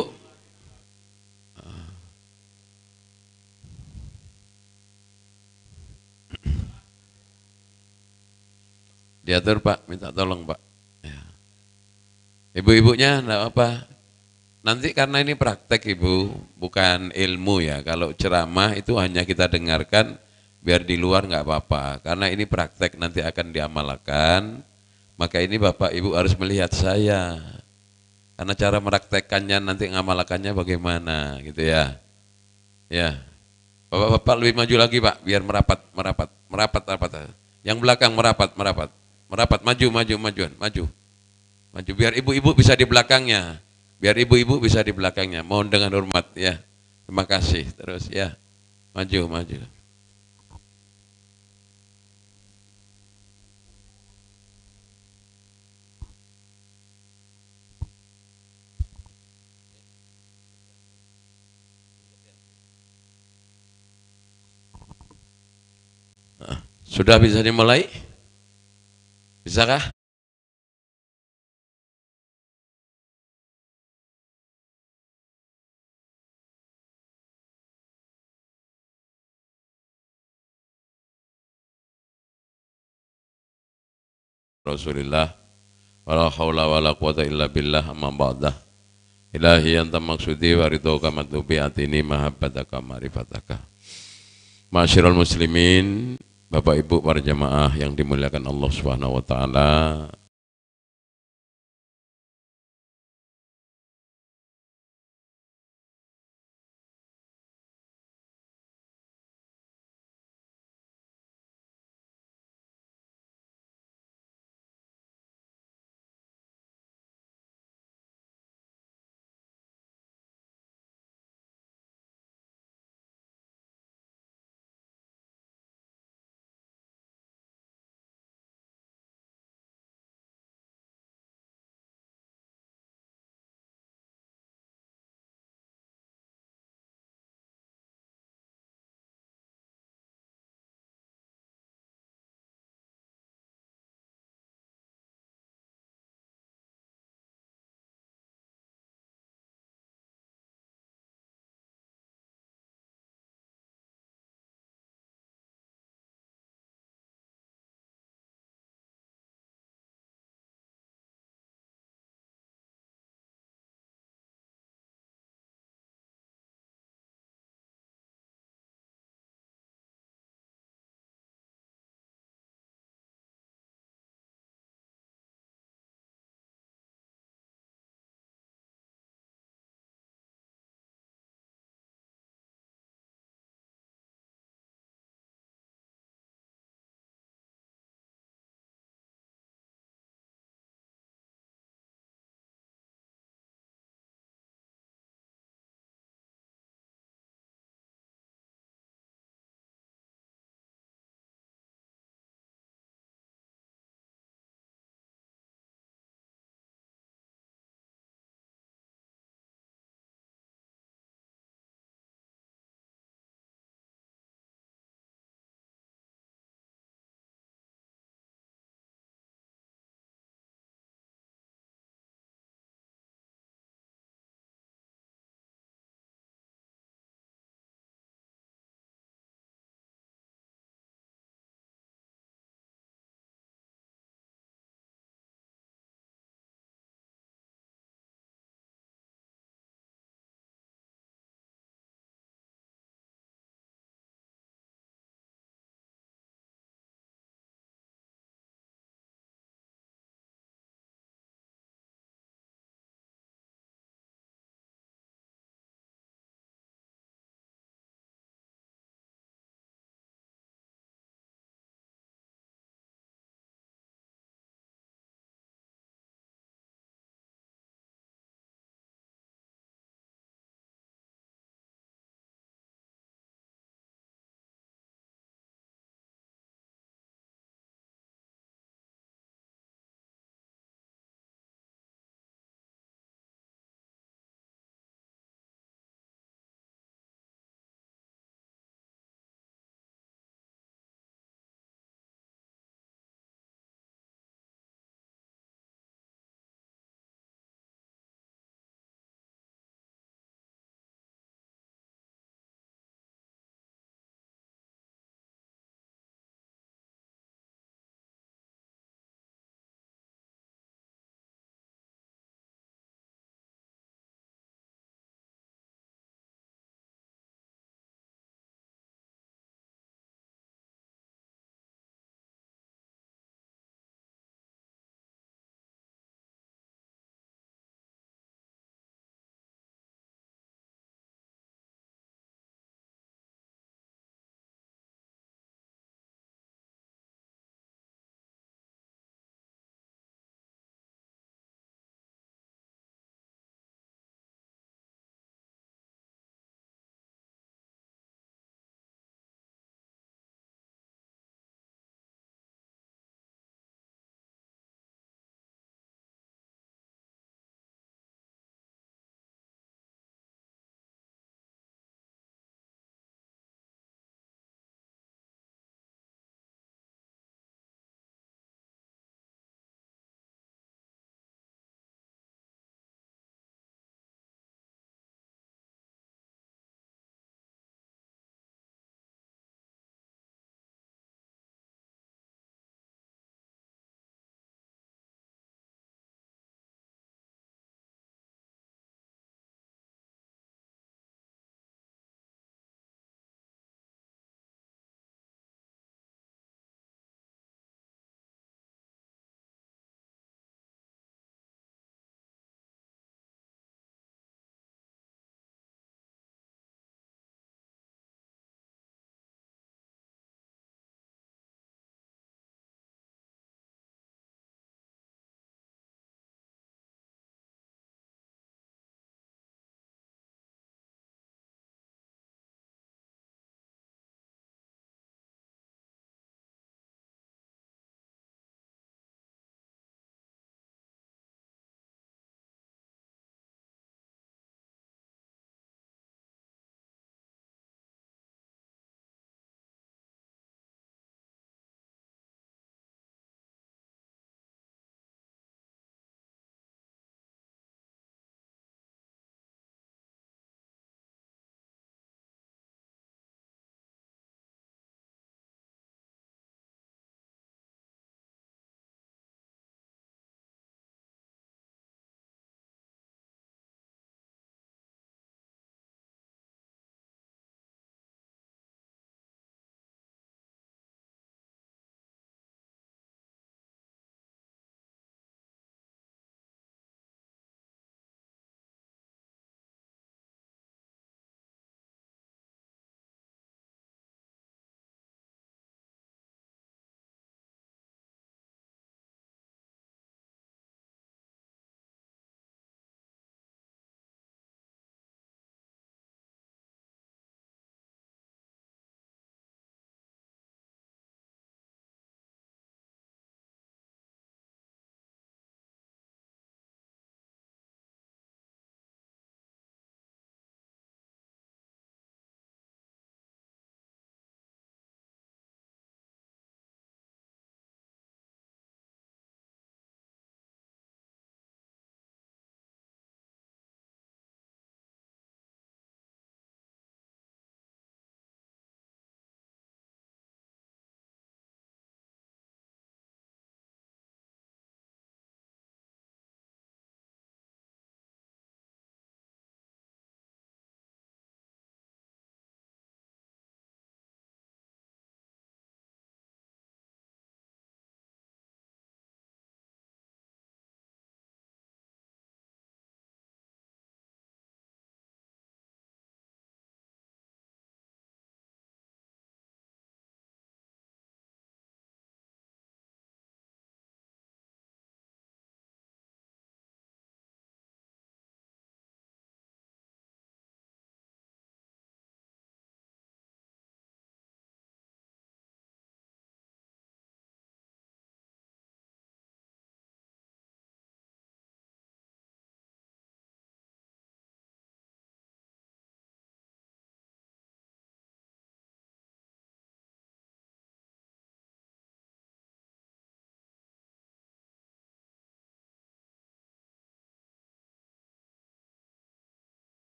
Speaker 6: Diatur Pak, minta tolong Pak. Ya. Ibu-ibunya enggak apa. Nanti karena ini praktek Ibu, bukan ilmu ya. Kalau ceramah itu hanya kita dengarkan, biar di luar nggak apa-apa. Karena ini praktek nanti akan diamalkan, maka ini Bapak Ibu harus melihat saya. Karena cara meraktekannya nanti ngamalkannya bagaimana gitu ya. Ya, Bapak-bapak lebih maju lagi Pak, biar merapat. Yang belakang merapat, maju. Biar ibu-ibu bisa di belakangnya. Mohon dengan hormat ya. Terima kasih. Terus ya. Maju. Sudah bisa dimulai? Bisakah? Rasulillah wala haula wala quwata illa billah amma ba'dah. Ilahi anta maksudi wa ridhoka matlubi atini mahabbataka marifataka. Ma'asyiral muslimin, Bapak Ibu para jamaah yang dimuliakan Allah Subhanahu wa taala,